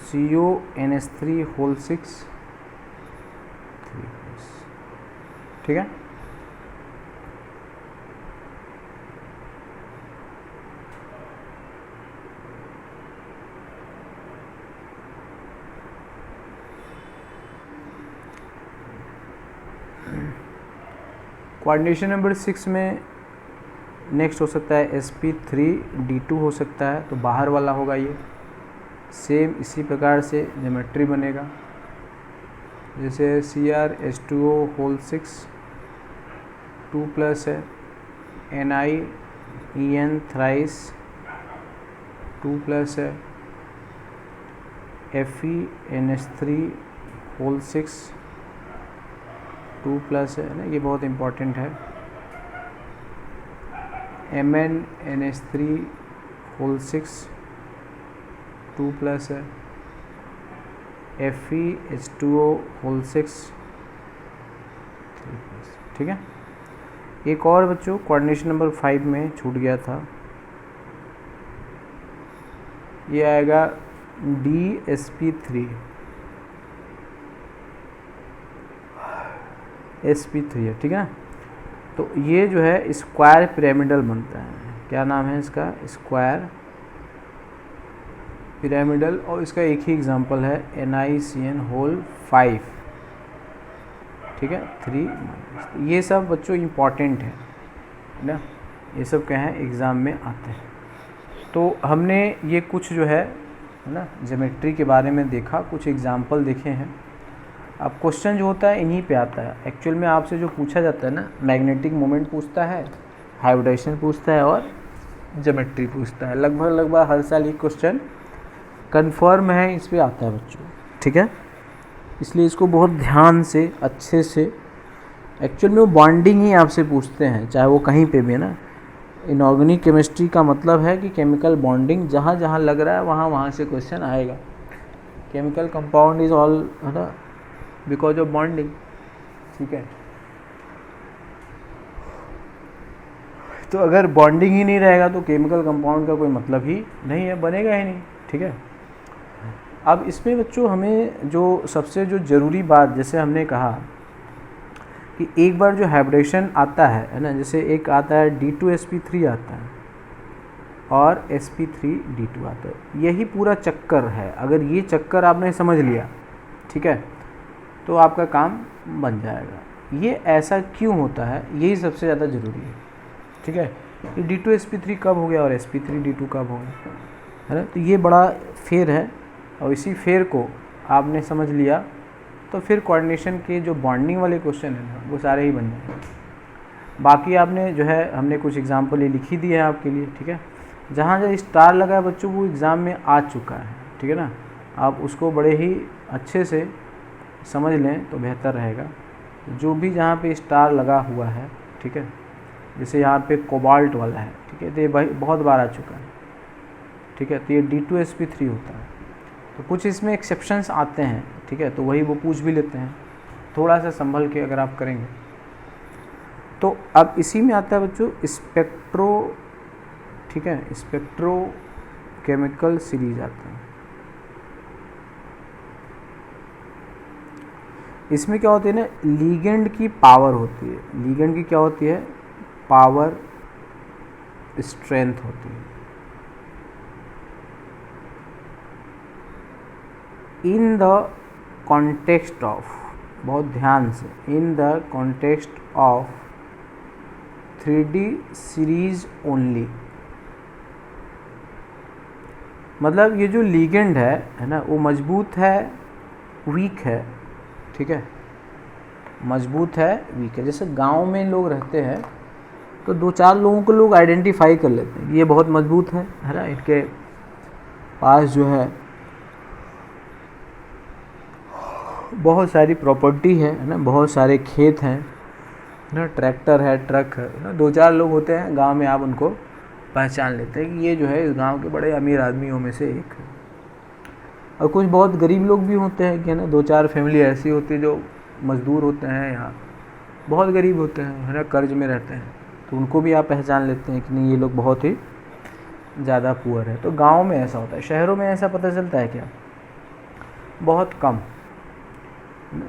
CONH3 whole 6 3 plus, ठीक है। कोऑर्डिनेशन नंबर 6 में नेक्स्ट हो सकता है sp3d2 हो सकता है, तो बाहर वाला होगा ये। सेम इसी प्रकार से ज्योमेट्री बनेगा, जैसे CrH2O होल 6 2 प्लस है NiEN थ्राइस 2 प्लस है FeNH3 होल 6 2 प्लस है ना, ये बहुत इम्पोर्टेंट है। MnNH3 होल 6 2 प्लस है FeH2O होल 6 3 प्लस, ठीक है। एक और बच्चों कोऑर्डिनेशन नंबर 5 में छूट गया था, ये आएगा DsP3 sp3 है, ठीक है ना। तो ये जो है स्क्वायर पिरामिडल बनता है, क्या नाम है इसका, स्क्वायर पिरामिडल, और इसका एक ही एग्जांपल है NiCN होल 5, ठीक है 3। ये सब बच्चों इम्पॉर्टेंट है ना, ये सब क्या है एग्ज़ाम में आते हैं। तो हमने ये कुछ जो है ना ज्योमेट्री के बारे में देखा, कुछ एग्जांपल देखे हैं। अब क्वेश्चन जो होता है इन्हीं पे आता है। एक्चुअल में आपसे जो पूछा जाता है ना, मैग्नेटिक मोमेंट पूछता है, हाइब्रिडेशन पूछता है और ज्योमेट्री पूछता है। लगभग हर साल ये क्वेश्चन कन्फर्म है, इस पे आता है बच्चों, ठीक है। इसलिए इसको बहुत ध्यान से अच्छे से, एक्चुअल में वो बॉन्डिंग ही आपसे पूछते हैं, चाहे वो कहीं पे भी है ना। इनऑर्गेनिक केमिस्ट्री का मतलब है कि केमिकल बॉन्डिंग, जहाँ जहाँ लग रहा है वहाँ से क्वेश्चन आएगा। केमिकल कंपाउंड इज ऑल है ना बिकॉज ऑफ बॉन्डिंग, ठीक है। तो अगर बॉन्डिंग ही नहीं रहेगा तो केमिकल कंपाउंड का कोई मतलब ही नहीं है, बनेगा ही नहीं, ठीक है। अब इसमें बच्चों हमें जो सबसे जो ज़रूरी बात, जैसे हमने कहा कि एक बार जो हाइब्रिडेशन आता है ना, जैसे एक आता है D2sp3 आता है और sp3d2 आता है, यही पूरा चक्कर है। अगर ये चक्कर आपने समझ लिया, ठीक है, तो आपका काम बन जाएगा। ये ऐसा क्यों होता है, यही सबसे ज़्यादा ज़रूरी है, ठीक है। ये D2sp3 कब हो गया और sp3d2 कब हो गया, है ना। तो ये बड़ा फेर है, और इसी फेर को आपने समझ लिया तो फिर कोऑर्डिनेशन के जो बॉन्डिंग वाले क्वेश्चन है ना, वो सारे ही बन जाएंगे। बाकी आपने जो है, हमने कुछ एग्जाम्पल ये लिखी दी है आपके लिए, ठीक है। जहाँ जहाँ स्टार लगा है बच्चों, वो एग्ज़ाम में आ चुका है, ठीक है ना। आप उसको बड़े ही अच्छे से समझ लें तो बेहतर रहेगा। जो भी जहाँ पे स्टार लगा हुआ है, ठीक है, जैसे यहाँ पे कोबाल्ट वाला है, ठीक है, तो ये बहुत बार आ चुका है, ठीक है। तो ये D2sp3 होता है। तो कुछ इसमें एक्सेप्शंस आते हैं, ठीक है, तो वही वो पूछ भी लेते हैं, थोड़ा सा संभल के अगर आप करेंगे तो। अब इसी में आता है बच्चों स्पेक्ट्रो, ठीक है, स्पेक्ट्रो केमिकल सीरीज आता है, इसमें क्या होती है ना, लीगेंड की पावर होती है, लीगेंड की क्या होती है, पावर स्ट्रेंथ होती है। इन द कॉन्टेक्स्ट ऑफ, बहुत ध्यान से, in the context of 3D series only, मतलब ये जो लीगेंड है ना, वो मजबूत है वीक है, ठीक है, मजबूत है वीक है। जैसे गांव में लोग रहते हैं तो 2-4 लोगों को लोग आइडेंटिफाई कर लेते हैं, ये बहुत मजबूत है ना, इनके पास जो है बहुत सारी प्रॉपर्टी है ना, बहुत सारे खेत हैं ना, ट्रैक्टर है, ट्रक है ना। 2-4 लोग होते हैं गांव में, आप उनको पहचान लेते हैं कि ये जो है इस गांव के बड़े अमीर आदमियों में से एक है। और कुछ बहुत गरीब लोग भी होते हैं कि ना, 2-4 फैमिली ऐसी होती है जो मज़दूर होते हैं या बहुत गरीब होते हैं है ना, कर्ज में रहते हैं, तो उनको भी आप पहचान लेते हैं कि नहीं ये लोग बहुत ही ज़्यादा पुअर है। तो गांव में ऐसा होता है, शहरों में ऐसा पता चलता है क्या, बहुत कम।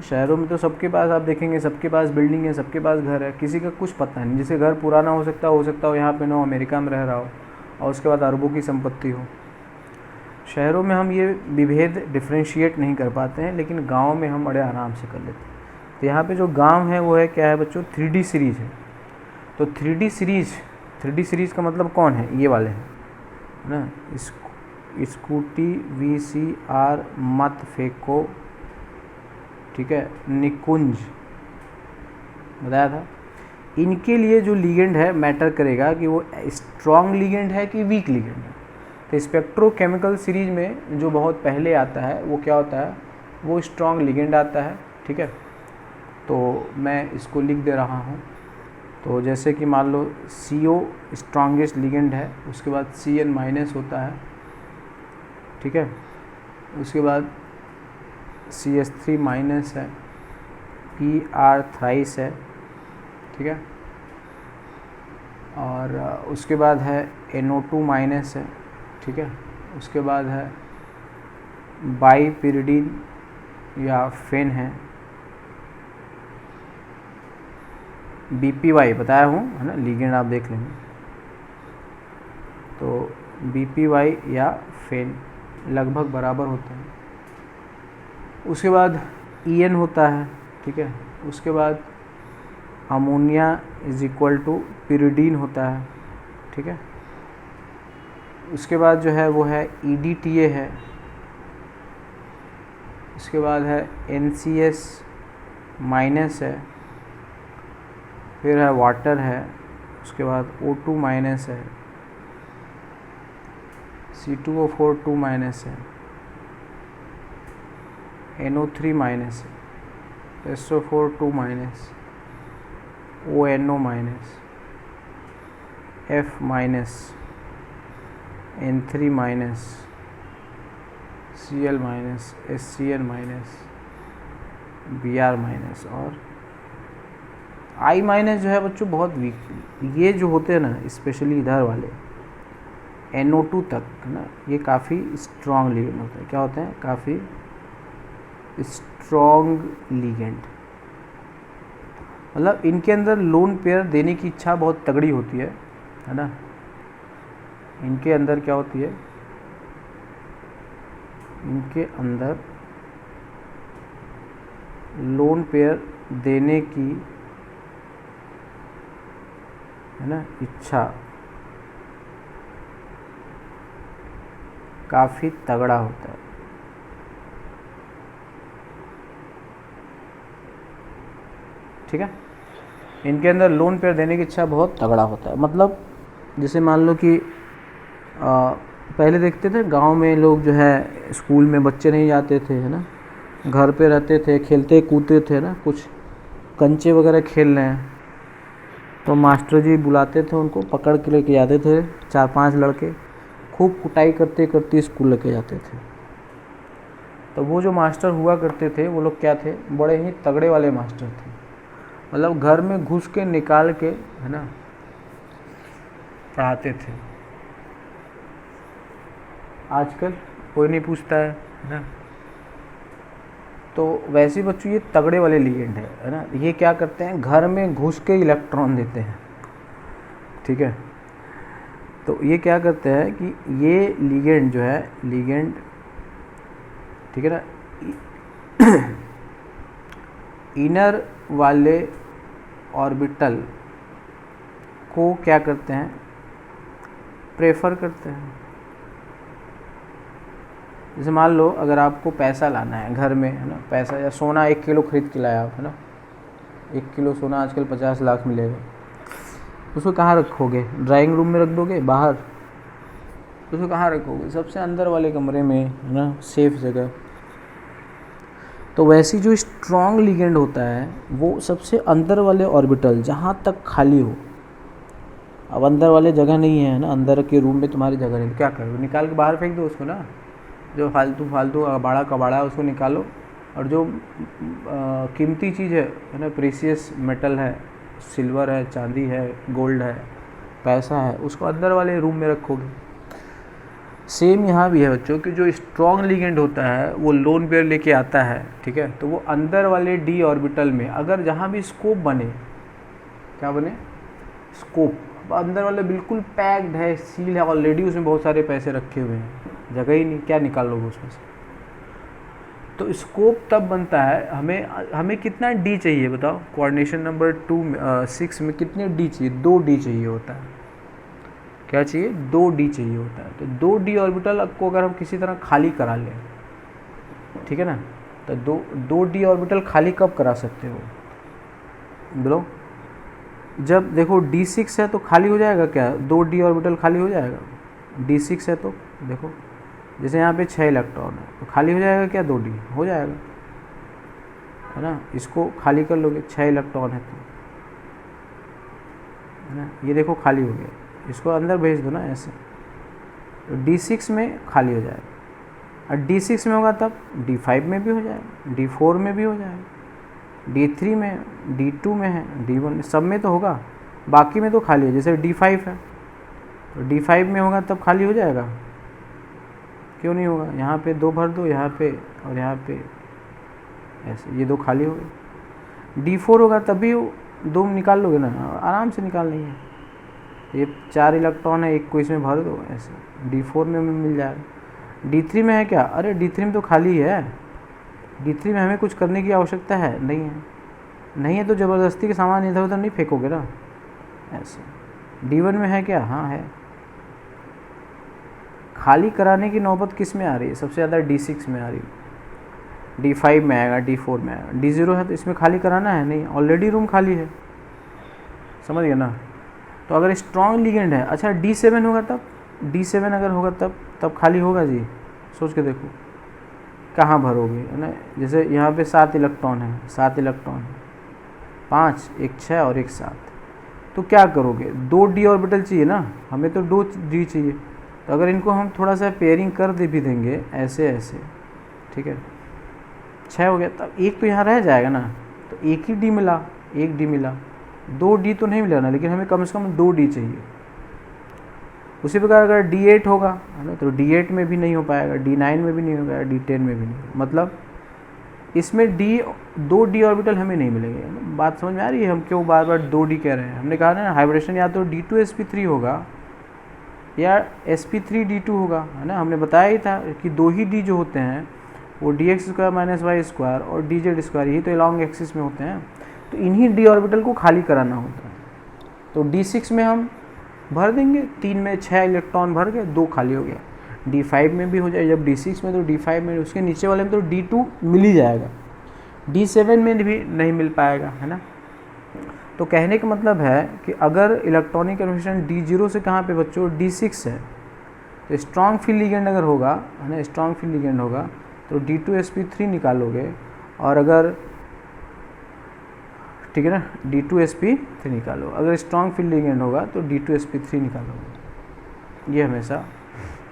शहरों में तो सबके पास आप देखेंगे, सबके पास बिल्डिंग है, सबके पास घर है, किसी का कुछ पता नहीं। जिसे घर पुराना हो सकता हो यहाँ पे ना अमेरिका में रह रहा हो और उसके बाद अरबों की संपत्ति हो। शहरों में हम ये विभेद डिफ्रेंशिएट नहीं कर पाते हैं, लेकिन गांव में हम बड़े आराम से कर लेते हैं। तो यहाँ पे जो गांव है वो है क्या है बच्चों, 3D सीरीज है। तो 3D सीरीज का मतलब कौन है, ये वाले हैं ना, स्कूटी VCR मत फेंको, ठीक है, निकुंज बताया था। इनके लिए जो लीगेंड है मैटर करेगा कि वो स्ट्रॉन्ग लीगेंड है कि वीक लीगेंड है। तो स्पेक्ट्रोकेमिकल सीरीज में जो बहुत पहले आता है वो क्या होता है, वो स्ट्रॉन्ग लीगेंड आता है, ठीक है। तो मैं इसको लिख दे रहा हूँ। तो जैसे कि मान लो CO स्ट्रॉन्गेस्ट लीगेंड है, उसके बाद CN- होता है, ठीक है, उसके बाद CH3- है, PR थ्राइस है, ठीक है, और उसके बाद है NO2- है, ठीक है, उसके बाद है बाईपिरिडीन या फेन है, BPY बताया हूँ है ना, लीगेंड आप देख लेंगे। तो BPY या फेन लगभग बराबर होते हैं। उसके बाद EN होता है, ठीक है, उसके बाद अमोनिया = पिरिडीन होता है, ठीक है, उसके बाद जो है वो है EDTA है, उसके बाद है NCS- है, फिर है वाटर है, उसके बाद O2- है, C2O4 है, NO3- है, SO4 ONO-, F-, N3-, Cl-, SCl-, Br- और I- जो है बच्चों बहुत वीक। ये जो होते हैं ना, स्पेशली इधर वाले NO2 तक ना, ये काफ़ी स्ट्रॉन्ग लीगेंड होते हैं। क्या होते हैं, काफ़ी स्ट्रॉन्ग लीगेंड, मतलब इनके अंदर लोन पेयर देने की इच्छा बहुत तगड़ी होती है ना। इनके अंदर क्या होती है, इनके अंदर लोन पेयर देने की है ना इच्छा काफ़ी तगड़ा होता है, ठीक है। इनके अंदर लोन पेयर देने की इच्छा बहुत तगड़ा होता है। मतलब जैसे मान लो कि पहले देखते थे गांव में लोग जो है स्कूल में बच्चे नहीं जाते थे है ना, घर पे रहते थे, खेलते कूदते थे ना, कुछ कंचे वगैरह खेल रहे हैं तो मास्टर जी बुलाते थे, उनको पकड़ के लेके जाते थे, 4-5 लड़के खूब कुटाई करते करते स्कूल लेके जाते थे। तो वो जो मास्टर हुआ करते थे वो लोग क्या थे, बड़े ही तगड़े वाले मास्टर थे। मतलब घर में घुस के निकाल के है ना पढ़ाते थे। आजकल कोई नहीं पूछता है ना, तो वैसे ही बच्चों ये तगड़े वाले लिगेंड है ना। ये क्या करते हैं, घर में घुस के इलेक्ट्रॉन देते हैं, ठीक है। तो ये क्या करते हैं कि ये लिगेंड जो है, लिगेंड, ठीक है ना, इनर वाले ऑर्बिटल को क्या करते हैं, प्रेफर करते हैं। जैसे मान लो अगर आपको पैसा लाना है घर में, है ना, पैसा या सोना 1 किलो खरीद के लाया आप, है ना, 1 किलो सोना आजकल 50 लाख मिलेगा। उसको कहाँ रखोगे, ड्राइंग रूम में रख दोगे, बाहर? उसको कहाँ रखोगे, सबसे अंदर वाले कमरे में, है ना, सेफ जगह। तो वैसी जो स्ट्रॉन्ग लिगेंड होता है वो सबसे अंदर वाले ऑर्बिटल जहाँ तक खाली हो। अब अंदर वाले जगह नहीं है ना, अंदर के रूम में तुम्हारी जगह नहीं, तो क्या करोगे, निकाल के बाहर फेंक दो उसको ना। जो फालतू अबाड़ा कबाड़ा है उसको निकालो, और जो कीमती चीज़ है ना, प्रीशियस मेटल है, सिल्वर है, चांदी है, गोल्ड है, पैसा है, उसको अंदर वाले रूम में रखोगे। सेम यहाँ भी है बच्चों कि जो स्ट्रॉन्ग लिगेंड होता है वो लोन पेयर लेके आता है, ठीक है। तो वो अंदर वाले डी ऑर्बिटल में अगर जहाँ भी स्कोप बने, क्या बने, स्कोप, अंदर वाले बिल्कुल पैक्ड है, सील है ऑलरेडी, उसमें बहुत सारे पैसे रखे हुए हैं, जगह ही नहीं, क्या निकाल लोगे उसमें से। तो स्कोप तब बनता है, हमें कितना डी चाहिए बताओ, कोऑर्डिनेशन नंबर 6 में कितने डी चाहिए, 2 डी चाहिए होता है। क्या चाहिए, 2 डी चाहिए होता है। तो 2 डी ऑर्बिटल को अगर हम किसी तरह खाली करा लें, ठीक है ना, तो 2 डी ऑर्बिटल खाली कब करा सकते हो बोलो, जब देखो D6 है तो खाली हो जाएगा क्या, 2 डी ऑर्बिटल खाली हो जाएगा। D6 है तो देखो, जैसे यहाँ पे 6 इलेक्ट्रॉन है तो खाली हो जाएगा क्या, 2 डी हो जाएगा, है ना। इसको खाली कर लोगे, 6 इलेक्ट्रॉन है तो, है ना, ये देखो खाली हो गया, इसको अंदर भेज दो ना ऐसे, तो D6 में खाली हो जाएगा। और D6 में होगा तब D5 में भी हो जाएगा, D4 में भी हो जाएगा, D3 में, D2 में है, D1 में, सब में तो होगा, बाकी में तो खाली है। जैसे D5 है तो D5 में होगा तब खाली हो जाएगा, क्यों नहीं होगा, यहाँ पे 2 भर दो, यहाँ पे और यहाँ पे ऐसे, ये 2 खाली हो गए। D4 होगा तभी 2 निकाल लोगे ना, आराम से निकाल लेंगे। ये 4 इलेक्ट्रॉन है, एक को इसमें भर दो ऐसे, D4 में मिल जाएगा। D3 में है क्या, अरे D3 में तो खाली है, D3 में हमें कुछ करने की आवश्यकता है नहीं है तो ज़बरदस्ती के सामान इधर उधर नहीं फेंकोगे ना ऐसे। D1 में है क्या, हाँ है। खाली कराने की नौबत किस में आ रही है, सबसे ज़्यादा D6 में आ रही है, D5 में आएगा, D4 में आएगा। D0 है तो इसमें खाली कराना है नहीं, ऑलरेडी रूम खाली है, समझ गए ना। तो अगर स्ट्रॉन्ग लिगेंड है, अच्छा D7 होगा तब, D7 अगर होगा तब खाली होगा जी, सोच के देखो कहाँ भरोगे, है ना। जैसे यहाँ पे 7 इलेक्ट्रॉन है, 7 इलेक्ट्रॉन है, 5, एक 6 और एक 7, तो क्या करोगे, 2 डी ऑर्बिटल चाहिए ना, हमें तो 2 डी चाहिए। तो अगर इनको हम थोड़ा सा पेयरिंग कर दे भी देंगे ऐसे ऐसे, ठीक है, 6 हो गया, तब एक तो यहाँ रह जाएगा ना, तो एक ही डी मिला, 1 डी मिला, 2 डी तो नहीं मिला ना, लेकिन हमें कम से कम 2 डी चाहिए। उसी प्रकार अगर D8 होगा, है ना, तो D8 में भी नहीं हो पाएगा, D9 में भी नहीं हो पाएगा, D10 में भी नहीं, मतलब इसमें 2 डी ऑर्बिटल हमें नहीं मिलेंगे। बात समझ में आ रही है, हम क्यों बार बार 2 डी कह रहे हैं। हमने कहा ना हाइब्रिडेशन या तो D2sp3 होगा या sp3d2 होगा, है ना। हमने बताया ही था कि 2 ही डी जो होते हैं वो dx² - y² और dz², यही तो लॉन्ग एक्सिस में होते हैं। तो इन्हीं डी ऑर्बिटल को खाली कराना होता है। तो D6 में हम भर देंगे, 3 में 6 इलेक्ट्रॉन भर गए, 2 खाली हो गया। D5 में भी हो जाए, जब D6 में तो D5 में, उसके नीचे वाले में तो D2 मिल ही जाएगा, D7 में भी नहीं मिल पाएगा, है ना। तो कहने का मतलब है कि अगर इलेक्ट्रॉनिक कन्फर्मेशन D0 से कहाँ पे बच्चों, D6 है, तो स्ट्रॉन्ग फील्ड लिगेंड अगर होगा, है ना, स्ट्रॉन्ग फील्ड लिगेंड होगा तो D2sp3 निकालोगे, और अगर ठीक है ना D2sp3 निकालो, अगर स्ट्रॉन्ग फील्ड लिगेंड होगा तो D2sp3 निकालोगे, ये हमेशा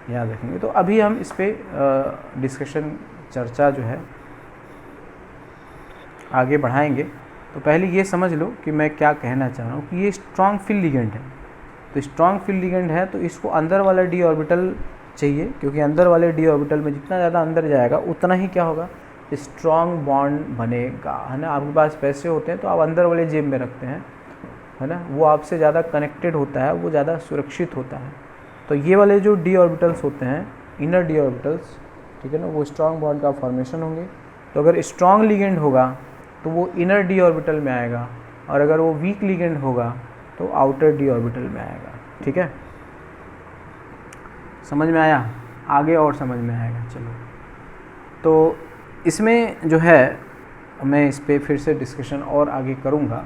याद रखेंगे। तो अभी हम इस पर डिस्कशन, चर्चा जो है आगे बढ़ाएंगे। तो पहले ये समझ लो कि मैं क्या कहना चाह रहा हूँ कि ये स्ट्रॉन्ग फील्ड लिगेंड है। तो स्ट्रॉन्ग फील्ड लिगेंड है तो इसको अंदर वाला डी ऑर्बिटल चाहिए, क्योंकि अंदर वाले डी ऑर्बिटल में जितना ज़्यादा अंदर जाएगा उतना ही क्या होगा, स्ट्रॉन्ग बॉन्ड बनेगा, है ना। आपके पास पैसे होते हैं तो आप अंदर वाले जेब में रखते हैं, है ना, वो आपसे ज़्यादा कनेक्टेड होता है, वो ज़्यादा सुरक्षित होता है। तो ये वाले जो डी ऑर्बिटल्स होते हैं, इनर डी ऑर्बिटल्स, ठीक है ना, वो स्ट्रॉन्ग बॉन्ड का फॉर्मेशन होंगे। तो अगर स्ट्रॉन्ग लिगेंड होगा तो वो इनर डी ऑर्बिटल में आएगा, और अगर वो वीक लिगेंड होगा तो आउटर डी ऑर्बिटल में आएगा, ठीक है। समझ में आया? आगे और समझ में आएगा। चलो, तो इसमें जो है मैं इस पर फिर से डिस्कशन और आगे करूँगा।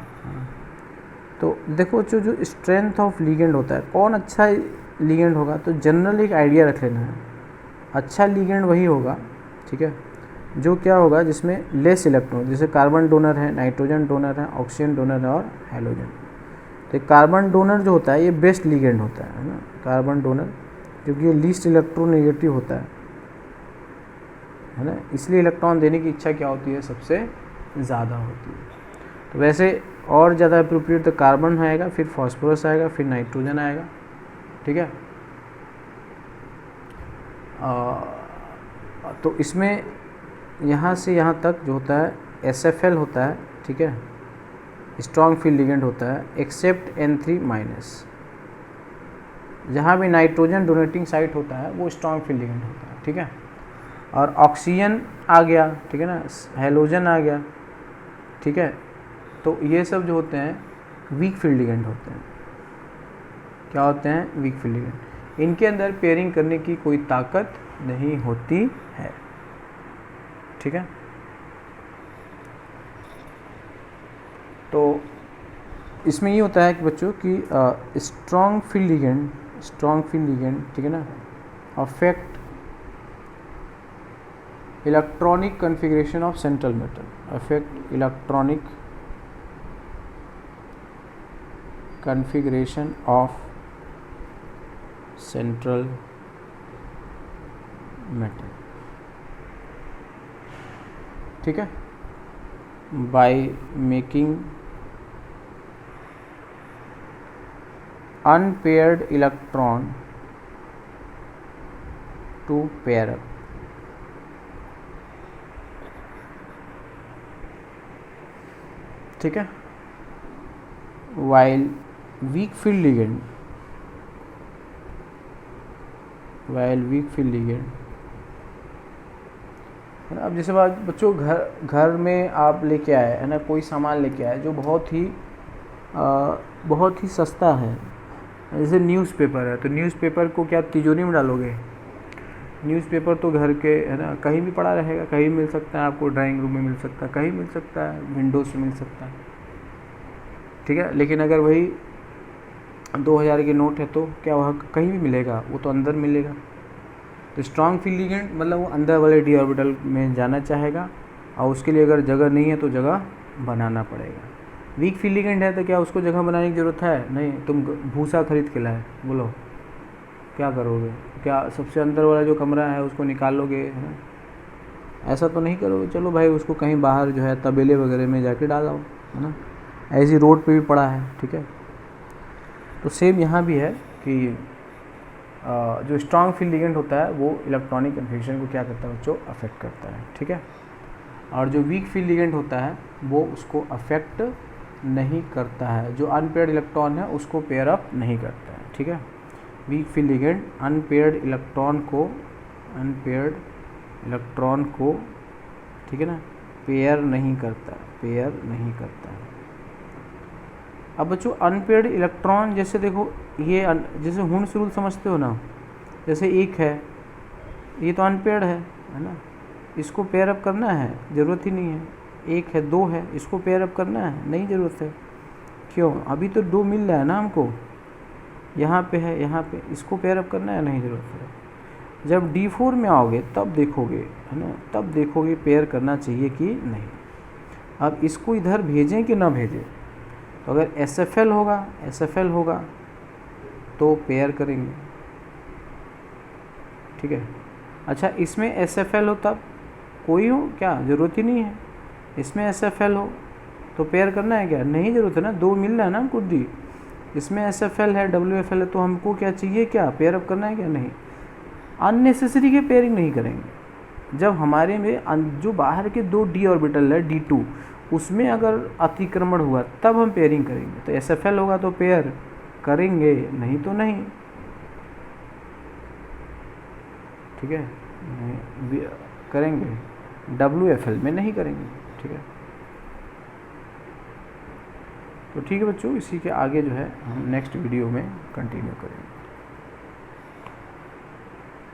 तो देखो जो स्ट्रेंथ ऑफ लिगेंड होता है, कौन अच्छा लिगेंड होगा, तो जनरल एक आइडिया रख लेना है। अच्छा लिगेंड वही होगा, ठीक है, जो क्या होगा, जिसमें लेस इलेक्ट्रॉन, जैसे कार्बन डोनर है, नाइट्रोजन डोनर है, ऑक्सीजन डोनर है और हैलोजन। तो कार्बन डोनर जो होता है ये बेस्ट लिगेंड होता है ना, कार्बन डोनर, क्योंकि ये लीस्ट इलेक्ट्रोनेगेटिव होता है ना, इसलिए इलेक्ट्रॉन देने की इच्छा क्या होती है, सबसे ज़्यादा होती है। तो वैसे और ज़्यादा अप्रोप्रिएट तो कार्बन आएगा, फिर फॉस्फोरस आएगा, फिर नाइट्रोजन आएगा, ठीक है। तो इसमें यहाँ से यहाँ तक जो होता है SFL होता है, ठीक है, स्ट्रॉन्ग फील्ड लिगेंड होता है, एक्सेप्ट N3-। जहाँ भी नाइट्रोजन डोनेटिंग साइट होता है वो स्ट्रॉन्ग फील्ड लिगेंड होता है, ठीक है। और ऑक्सीजन आ गया, ठीक है ना, हैलोजन आ गया, ठीक है। तो ये सब जो होते हैं वीक फील्ड लिगेंड होते हैं। क्या होते हैं? Weak field ligand. इनके अंदर पेयरिंग करने की कोई ताकत नहीं होती है, ठीक है। तो इसमें ये होता है कि बच्चों की स्ट्रॉन्ग फील्ड लिगेंड, ठीक है ना, affect electronic configuration of central metal, affect electronic configuration of central metal, ठीक है, by making unpaired electron to pair up, ठीक है। while weak field ligand, अब जैसे बात बच्चों घर में आप लेके आए, है ना, कोई सामान लेके आए जो बहुत ही सस्ता है, जैसे न्यूज़पेपर है, तो न्यूज़पेपर को क्या तिजोरी में डालोगे? न्यूज़पेपर तो घर के, है ना, कहीं भी पड़ा रहेगा, कहीं मिल सकता है आपको, ड्राइंग रूम में मिल सकता है, कहीं मिल सकता है, विंडोज से मिल सकता है, ठीक है। लेकिन अगर वही 2000 के नोट है तो क्या वह कहीं भी मिलेगा? वो तो अंदर मिलेगा। तो स्ट्रॉन्ग फील्ड लिगेंड मतलब वो अंदर वाले डी ऑर्बिटल में जाना चाहेगा, और उसके लिए अगर जगह नहीं है तो जगह बनाना पड़ेगा। वीक फील्ड लिगेंड है तो क्या उसको जगह बनाने की ज़रूरत है? नहीं। तुम भूसा खरीद के लाए, बोलो क्या करोगे? क्या सबसे अंदर वाला जो कमरा है उसको निकाल लोगे, है ना? ऐसा तो नहीं करोगे। चलो भाई उसको कहीं बाहर जो है तबेले वगैरह में जाके डाल आओ, है ना, ऐसी रोड पे भी पड़ा है, ठीक है। तो सेम यहाँ भी है कि जो स्ट्रॉन्ग फील्ड लिगेंड होता है वो इलेक्ट्रॉनिक कन्फिग्रेशन को क्या करता है बच्चों? अफेक्ट करता है, ठीक है। और जो वीक फील्ड लिगेंड होता है वो उसको अफेक्ट नहीं करता है, जो अनपेयर्ड इलेक्ट्रॉन है उसको पेयर अप नहीं करता है, ठीक है। Weak field ligand unpaired electron को ठीक है ना, पेयर नहीं करता है। अब बच्चों अनपेयर्ड इलेक्ट्रॉन, जैसे देखो ये जैसे हुंस रूल समझते हो ना, जैसे एक है, ये तो अनपेयर्ड है ना, इसको पेयर अप करना है ज़रूरत ही नहीं है। एक है, दो है, इसको पेयर अप करना है नहीं ज़रूरत है। क्यों? अभी तो दो मिल रहा है ना हमको, यहाँ पे है, यहाँ पे, इसको पेयर अप करना है नहीं ज़रूरत है। जब D4 में आओगे तब देखोगे, है ना, तब देखोगे पेयर करना चाहिए कि नहीं। अब इसको इधर भेजें कि ना भेजें, तो अगर SFL होगा तो पेयर करेंगे, ठीक है। अच्छा इसमें SFL हो तब कोई हो क्या? ज़रूरत ही नहीं है। इसमें SFL हो तो पेयर करना है क्या? नहीं ज़रूरत है ना, दो मिल रहा है ना हमको D। इसमें SFL है, WFL है, तो हमको क्या चाहिए? क्या पेयर अप करना है क्या? नहीं। अननेसेसरी के पेयरिंग नहीं करेंगे, जब हमारे में जो बाहर के 2 d ऑर्बिटल है D2 उसमें अगर अतिक्रमण हुआ तब हम पेयरिंग करेंगे। तो SFL होगा तो पेयर करेंगे, नहीं तो नहीं। ठीक है, करेंगे, WFL में नहीं करेंगे। ठीक है, तो ठीक है बच्चों, इसी के आगे जो है हम नेक्स्ट वीडियो में कंटिन्यू करेंगे।